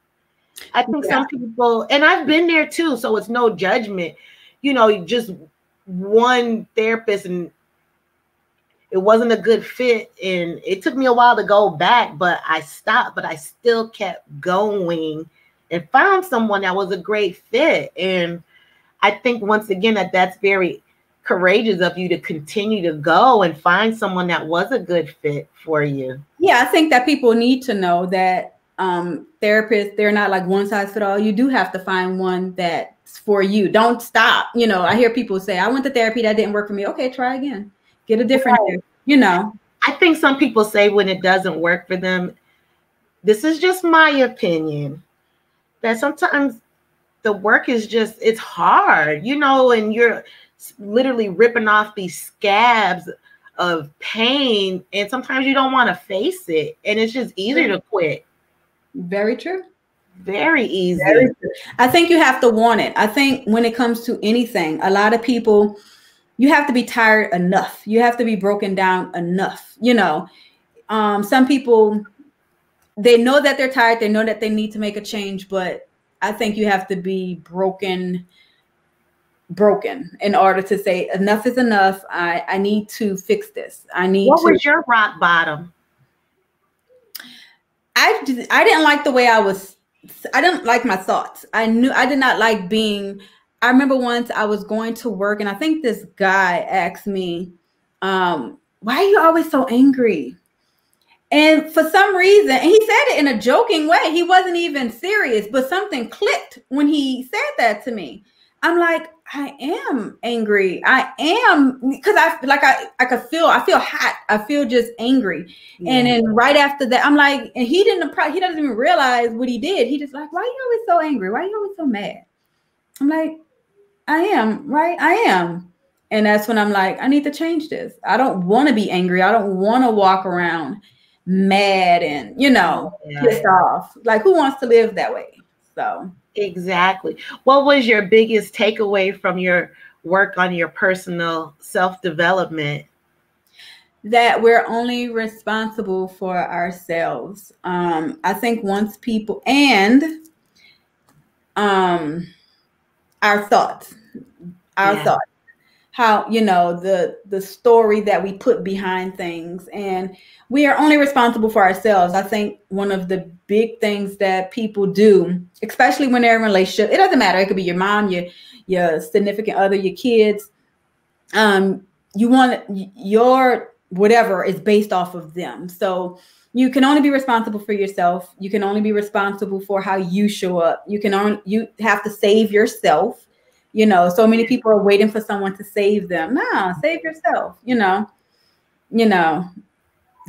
I think some people, and I've been there too, so it's no judgment, just one therapist and it wasn't a good fit. And it took me a while to go back, but I stopped, but I still kept going and found someone that was a great fit. And I think once again that's very courageous of you to continue to go and find someone that was a good fit for you.
Yeah, I think that people need to know that therapists, they're not like one size fits all. You do have to find one that's for you. Don't stop. I hear people say, I went to therapy, that didn't work for me. Okay, try again. Get a different,
I think some people say when it doesn't work for them, this is just my opinion, that sometimes the work is it's hard, and you're literally ripping off these scabs of pain. And sometimes you don't want to face it. And it's just easier to quit.
Very true.
Very easy.
Very true. I think you have to want it. I think when it comes to anything, a lot of people, you have to be tired enough. You have to be broken down enough. Some people, they know that they're tired. They know that they need to make a change, but I think you have to be broken in order to say enough is enough. I need to fix this.
What was your rock bottom?
I didn't like the way I was. I didn't like my thoughts. I did not like being. I remember once I was going to work and I think this guy asked me, why are you always so angry? And for some reason, and he said it in a joking way. He wasn't even serious, but something clicked when he said that to me. I'm like, I am angry. I am, because I feel hot. I feel just angry. Yeah. And then right after that, I'm like, and he doesn't even realize what he did. He just like, why are you always so angry? Why are you always so mad? I'm like, I am, right? I am. And that's when I'm like, I need to change this. I don't want to be angry. I don't want to walk around mad and, pissed off. Like, who wants to live that way? So.
Exactly. What was your biggest takeaway from your work on your personal self-development?
That we're only responsible for ourselves. I think once people, and our thoughts, how, the story that we put behind things, and we are only responsible for ourselves. I think one of the big things that people do, especially when they're in a relationship, it doesn't matter. It could be your mom, your significant other, your kids. You want your whatever is based off of them. So You can only be responsible for yourself. You can only be responsible for how you show up. You have to save yourself. You know, so many people are waiting for someone to save them. No, save yourself. You know,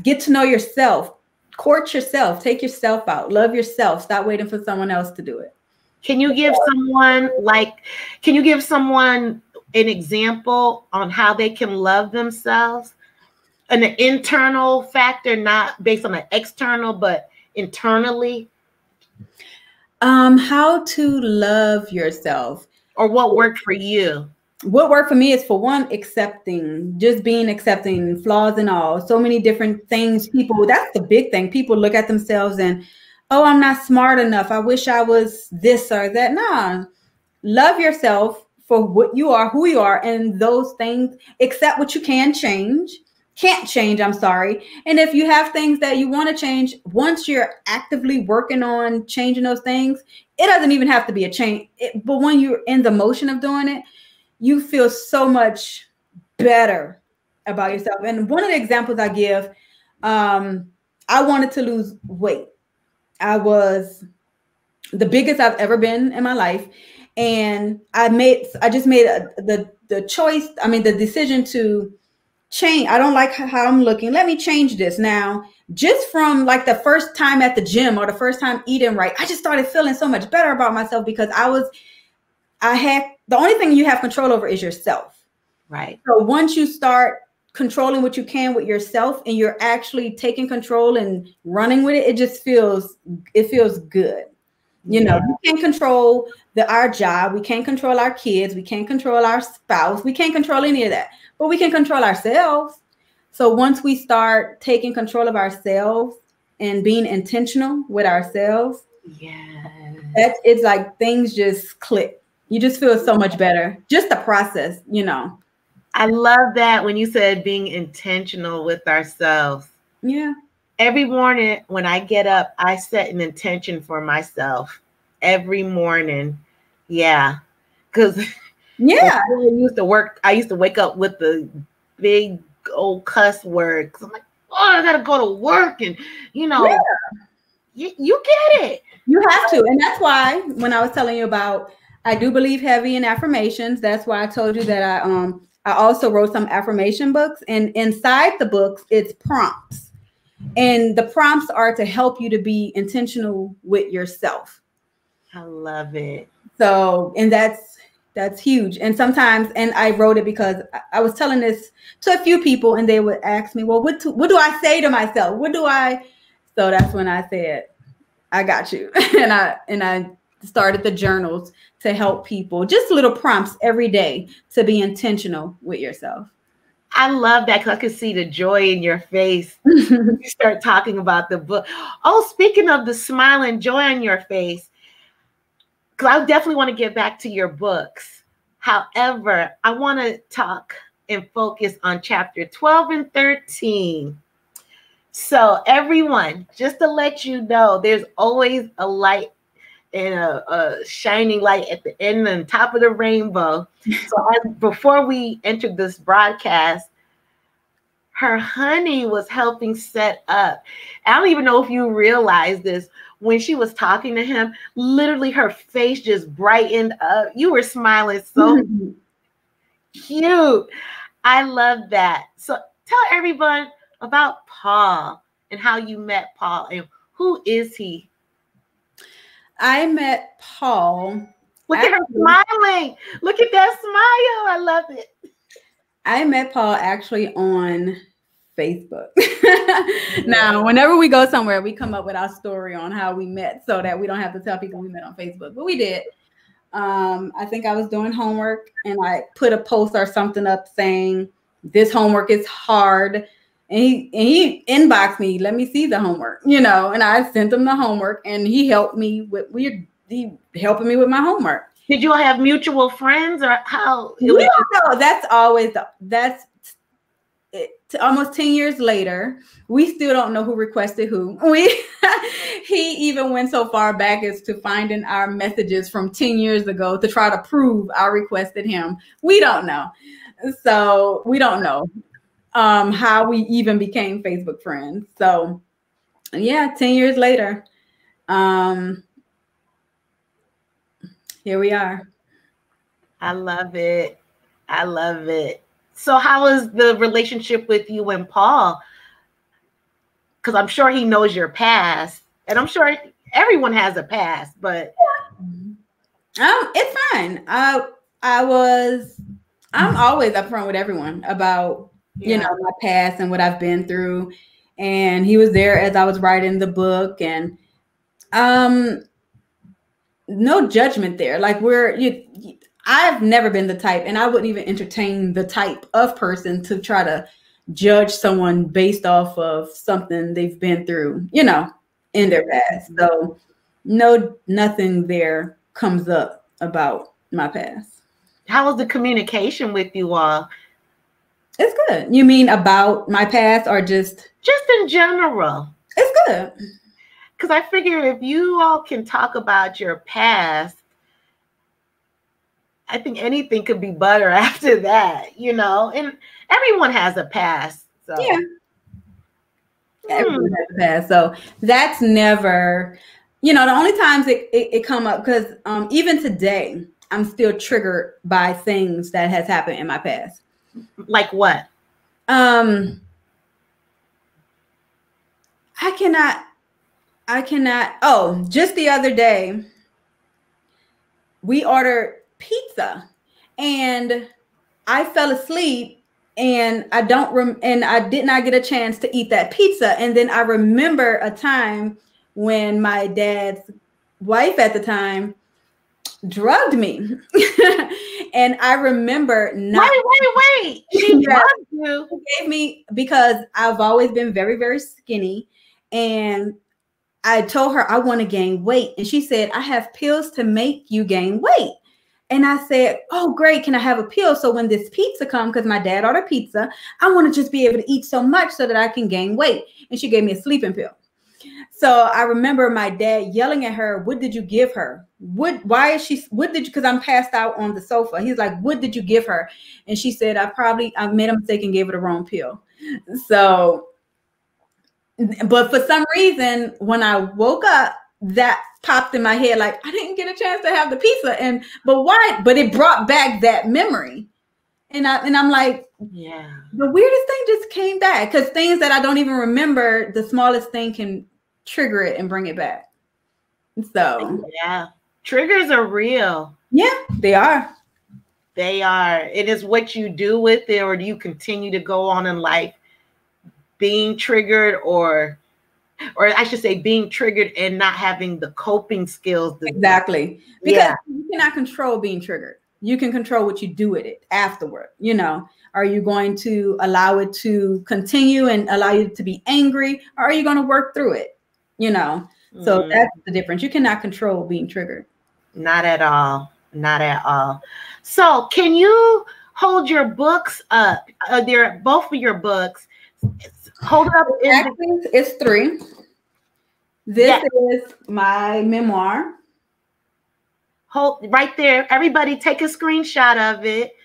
get to know yourself, court yourself, take yourself out, love yourself. Stop waiting for someone else to do it.
Can you give someone an example on how they can love themselves? An internal factor, not based on an external, but internally?
How to love yourself.
Or what worked for you?
What worked for me is, for one, accepting flaws and all. So many different things. That's the big thing. People look at themselves and, oh, I'm not smart enough. I wish I was this or that. Nah, love yourself for what you are, who you are, and those things. Accept what you can't change. I'm sorry. And if you have things that you want to change, once you're actively working on changing those things, it doesn't even have to be a change. But when you're in the motion of doing it, you feel so much better about yourself. And one of the examples I give, I wanted to lose weight. I was the biggest I've ever been in my life. And I just made the decision to change. I don't like how I'm looking. Let me change this now. Just from like the first time at the gym or the first time eating right, I just started feeling so much better about myself, because the only thing you have control over is yourself.
Right.
So once you start controlling what you can with yourself, and you're actually taking control and running with it, it feels good. You know, we can't control our job. We can't control our kids. We can't control our spouse. We can't control any of that, but we can control ourselves. So once we start taking control of ourselves and being intentional with ourselves, it's like things just click. You just feel so much better. Just the process, you know.
I love that when you said being intentional with ourselves.
Yeah.
Every morning when I get up, I set an intention for myself every morning. Yeah. Because I used to wake up with the big old cuss words. I'm like, oh, I got to go to work. And, you know, you get it.
You have to. And that's why when I was telling you about, I do believe heavy in affirmations. That's why I told you that I also wrote some affirmation books. And inside the books, it's prompts. And the prompts are to help you to be intentional with yourself.
I love it.
So, and that's huge. And sometimes, and I wrote it because I was telling this to a few people, and they would ask me, well, what do I say to myself? So that's when I said, I got you. and I started the journals to help people, just little prompts every day to be intentional with yourself.
I love that, because I could see the joy in your face when you start talking about the book. Oh, speaking of the smile and joy on your face, because I definitely want to get back to your books. However, I want to talk and focus on chapter 12 and 13. So everyone, just to let you know, there's always a light and a shining light at the end and top of the rainbow. So before we entered this broadcast, her honey was helping set up. I don't even know if you realize this. When she was talking to him, literally her face just brightened up. You were smiling so cute. I love that. So tell everyone about Paul and how you met Paul, and who is he?
I met Paul.
Look at her smiling. Look at that smile. I love it.
I met Paul actually on Facebook. Now, whenever we go somewhere, we come up with our story on how we met, so that we don't have to tell people we met on Facebook. But we did. I think I was doing homework, and I put a post or something up saying, this homework is hard. And he inboxed me, let me see the homework, you know, and I sent him the homework, and he helped me he helping me with my homework.
Did you all have mutual friends, or how?
We don't know. That's almost 10 years later. We still don't know who requested who. He even went so far back as to finding our messages from 10 years ago to try to prove I requested him. We don't know. So we don't know how we even became Facebook friends. So Yeah, 10 years later, here we are.
I love it. I love it. So how is the relationship with you and Paul? Because I'm sure he knows your past, and I'm sure everyone has a past, but
it's fine. I'm always upfront with everyone about, you know, my past and what I've been through. And he was there as I was writing the book, and no judgment there. Like I've never been the type, and I wouldn't even entertain the type of person to try to judge someone based off of something they've been through, you know, in their past. So nothing there comes up about my past.
How was the communication with you all?
It's good. You mean about my past or just
in general?
It's good.
Because I figure if you all can talk about your past, I think anything could be better after that, you know? And everyone has a past. So.
Yeah. Everyone has a past. So that's never, you know, the only times it come up, because even today, I'm still triggered by things that has happened in my past.
Like what?
I cannot. Oh, just the other day, we ordered pizza and I fell asleep and I did not get a chance to eat that pizza. And then I remember a time when my dad's wife at the time drugged me. And I remember not.
Wait. She drugged you.
She gave me, because I've always been very, very skinny. And I told her I want to gain weight. And she said, I have pills to make you gain weight. And I said, oh, great. Can I have a pill? So when this pizza comes, because my dad ordered pizza, I want to just be able to eat so much so that I can gain weight. And she gave me a sleeping pill. So I remember my dad yelling at her, what did you give her? What did you, because I'm passed out on the sofa. He's like, what did you give her? And she said, I made a mistake and gave her the wrong pill. So, but for some reason, when I woke up, that popped in my head, like I didn't get a chance to have the pizza. But why? But it brought back that memory. And I'm like,
yeah,
the weirdest thing just came back, because things that I don't even remember, the smallest thing can trigger it and bring it back. So
yeah, triggers are real.
Yeah, they are.
They are. It is what you do with it, or do you continue to go on in life being triggered, or I should say being triggered and not having the coping skills.
Exactly. Because you cannot control being triggered. You can control what you do with it afterward. You know, are you going to allow it to continue and allow you to be angry, or are you going to work through it? You know, so that's the difference. You cannot control being triggered.
Not at all. Not at all. So can you hold your books up? They're both of your books. Hold it up.
It's 3. This is my memoir.
Hold right there. Everybody take a screenshot of it.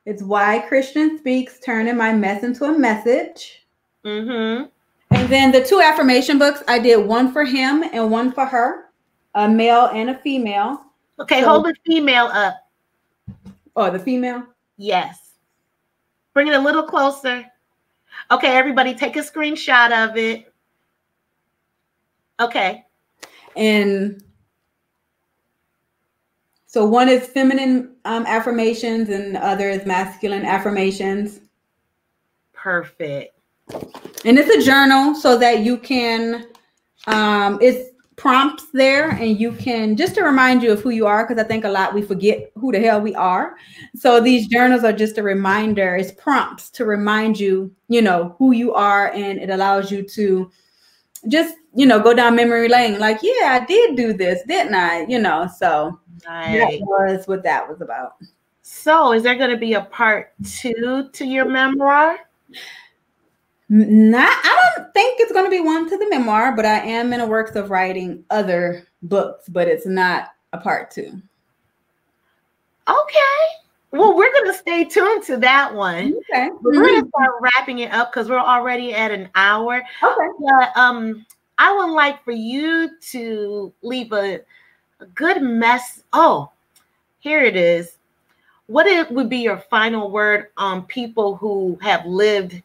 It's Why Christian Speaks, Turning My Mess into a Message. And then the 2 affirmation books, I did one for him and one for her, a male and a female.
Okay, hold the female up.
Oh, the female?
Yes. Bring it a little closer. Okay, everybody take a screenshot of it. Okay.
And so one is feminine affirmations and the other is masculine affirmations.
Perfect.
And it's a journal so that you can, it's prompts there, and you can, just to remind you of who you are, because I think a lot we forget who the hell we are. So these journals are just a reminder. It's prompts to remind you, you know, who you are, and it allows you to just, you know, go down memory lane. Like, yeah, I did do this, didn't I? You know, so that was what that was about.
So is there going to be a part 2 to your memoir?
I don't think it's going to be one to the memoir, but I am in the works of writing other books, but it's not a part 2.
Okay. Well, we're going to stay tuned to that one.
Okay.
But we're going to start wrapping it up because we're already at an hour.
Okay.
But I would like for you to leave a good mess. Oh, here it is. What would be your final word on people who have lived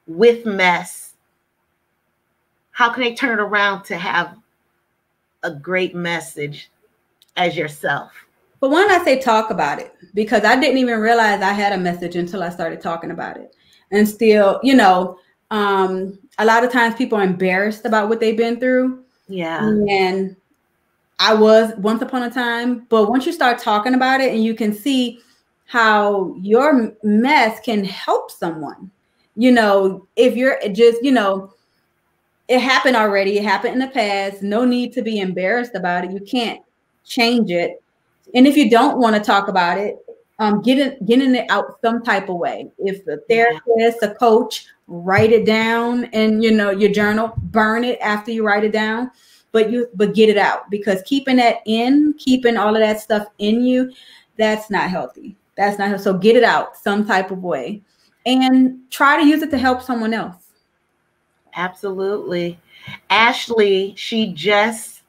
with mess? How can they turn it around to have a great message as yourself?
For one, I say talk about it, because I didn't even realize I had a message until I started talking about it. And still, you know, a lot of times people are embarrassed about what they've been through.
Yeah.
And I was once upon a time, but once you start talking about it and you can see how your mess can help someone, you know, if you're just, you know, it happened already, it happened in the past, no need to be embarrassed about it. You can't change it. And if you don't want to talk about it, getting it out some type of way. If a therapist, a coach, write it down in, you know, your journal, burn it after you write it down, but get it out, because keeping all of that stuff in you, that's not healthy. That's not healthy. So get it out some type of way and try to use it to help someone else.
Absolutely. Ashley, she just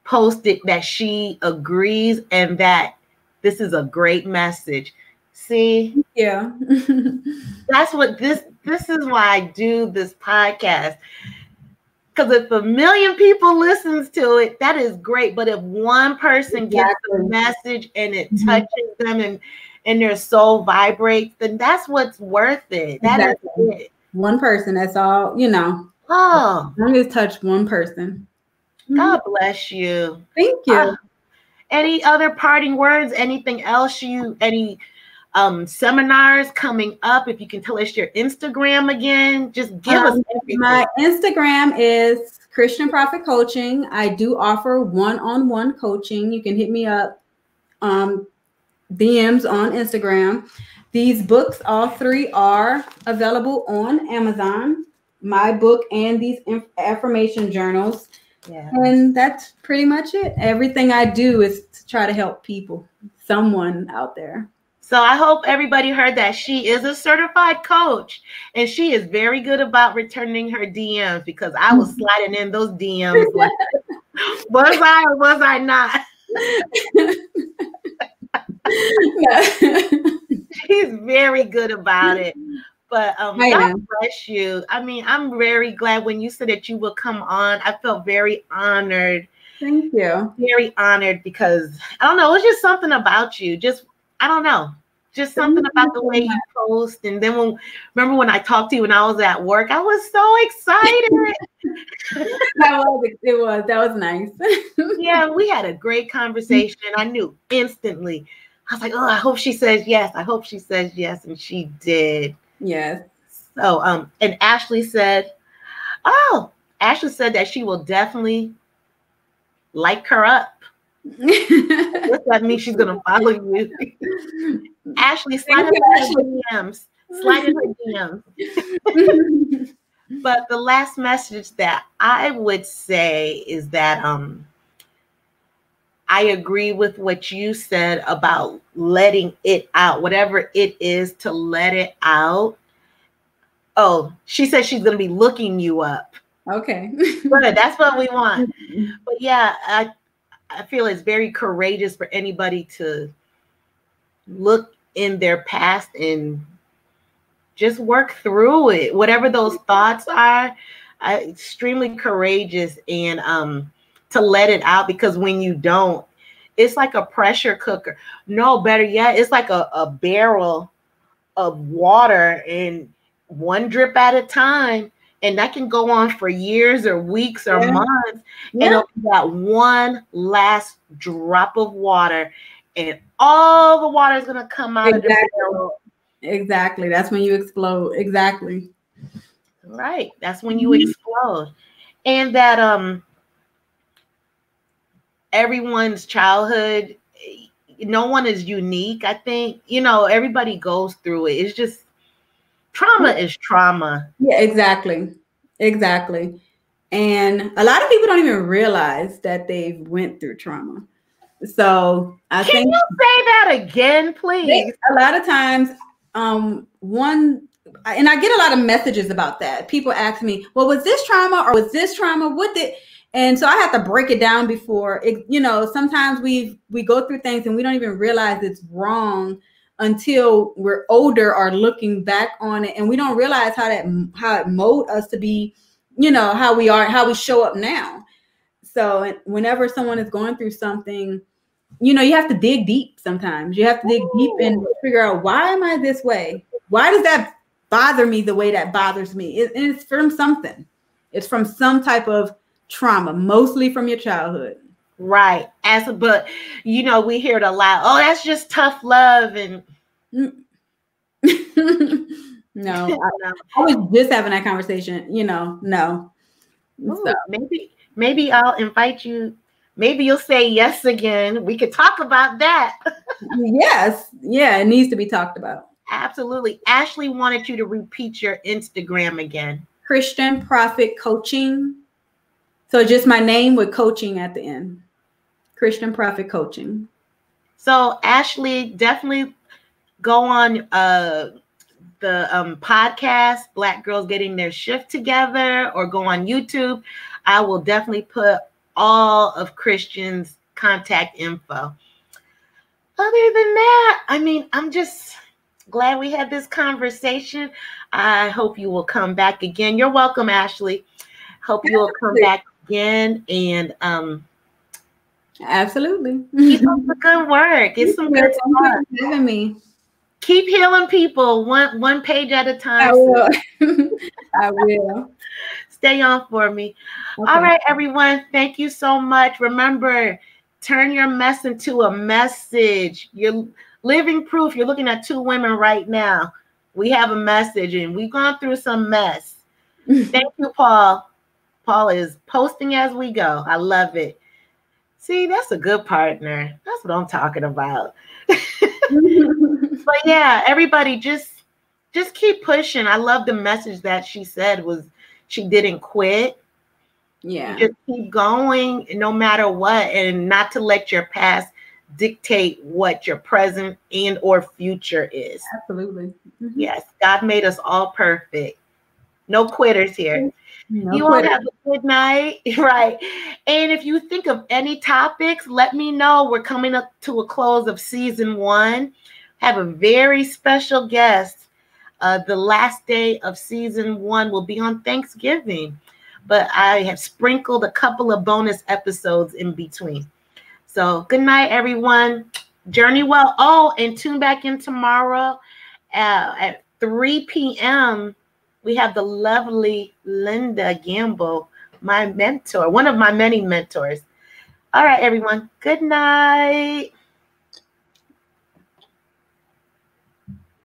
posted that she agrees and that this is a great message. See?
Yeah.
That's what this is why I do this podcast. Because if 1 million people listens to it, that is great. But if one person gets the message and it touches them and their soul vibrates, then that's what's worth it. That is it.
One person, that's all, you know.
Oh.
Let me touch one person.
God bless you.
Thank you.
Any other parting words? Anything else any seminars coming up? If you can tell us your Instagram again, just give us everything.
My Instagram is Christian Profit Coaching. I do offer one-on-one coaching. You can hit me up, DMs on Instagram. These books, all 3 are available on Amazon. My book and these affirmation journals. Yeah. And that's pretty much it. Everything I do is to try to help people, someone out there.
So I hope everybody heard that she is a certified coach and she is very good about returning her DMs, because I was sliding in those DMs like, was I or was I not? She's very good about it. But God bless you. I mean, I'm very glad when you said that you would come on. I felt very honored.
Thank you.
Very honored, because I don't know, it's just something about you. Just, I don't know, just something about the way you post. And then remember when I talked to you when I was at work, I was so excited.
That was nice.
Yeah, we had a great conversation. I knew instantly. I was like, oh, I hope she says yes. I hope she says yes. And she did.
Yes.
So, and Ashley said that she will definitely like her up. That means she's going to follow you. Ashley, slide in her DMs. Slide in her DMs. But the last message that I would say is that I agree with what you said about letting it out, whatever it is, to let it out. Oh, she said she's going to be looking you up.
Okay.
Good. That's what we want. But yeah, I feel it's very courageous for anybody to look in their past and just work through it. Whatever those thoughts are, extremely courageous, and to let it out, because when you don't, it's like a pressure cooker. No, better yet, it's like a barrel of water, and one drip at a time, and that can go on for years or weeks or months. And it'll be that one last drop of water, and all the water is going to come out of the barrel.
Exactly. That's when you explode. Exactly.
Right. That's when you explode. And that everyone's childhood, no one is unique. I think, everybody goes through it. It's just trauma is trauma.
Yeah, exactly. Exactly. And a lot of people don't even realize that they've went through trauma. So I
Can
think
you say that again, please?
a lot of times, and I get a lot of messages about that. People ask me, well, was this trauma or was this trauma? What did, and so I have to break it down before it, sometimes we go through things and we don't even realize it's wrong until we're older or looking back on it. And we don't realize how it molded us to be, how we are, how we show up now. So whenever someone is going through something, you have to dig deep sometimes. You have to dig deep and figure out, why am I this way? Why does that bother me the way that bothers me? It's from something. It's from some type of trauma, mostly from your childhood.
Right. But we hear it a lot. Oh, that's just tough love. And
no, I was just having that conversation, no.
Ooh, so. Maybe I'll invite you. Maybe you'll say yes again. We could talk about that.
Yes. Yeah, it needs to be talked about.
Absolutely. Ashley wanted you to repeat your Instagram again.
Christian Proffit Coaching. So just my name with coaching at the end. Christian Proffit Coaching.
So Ashley, definitely go on the podcast, Black Girls Getting Their Shift Together, or go on YouTube. I will definitely put all of Christian's contact info. Other than that, I'm just glad we had this conversation. I hope you will come back again. You're welcome, Ashley. Hope you will come back again and
absolutely
keep up the good work. It's some good
stuff. Having me.
Keep healing people one page at a time.
I will. I will.
Stay on for me. Okay. All right, everyone. Thank you so much. Remember, turn your mess into a message. You're living proof. You're looking at two women right now. We have a message, and we've gone through some mess. Thank you, Paul. Paul is posting as we go. I love it. See, that's a good partner. That's what I'm talking about. But yeah, everybody just keep pushing. I love the message that she said was she didn't quit.
Yeah.
Just keep going no matter what, and not to let your past dictate what your present and or future is.
Absolutely.
Mm-hmm. Yes, God made us all perfect. No quitters here.
No
you all have a good night. Right. And if you think of any topics, let me know. We're coming up to a close of season 1. Have a very special guest. The last day of season 1 will be on Thanksgiving, but I have sprinkled a couple of bonus episodes in between. So good night, everyone. Journey well. Oh, and tune back in tomorrow at 3 p.m. We have the lovely Linda Gamble, my mentor, one of my many mentors. All right, everyone. Good night.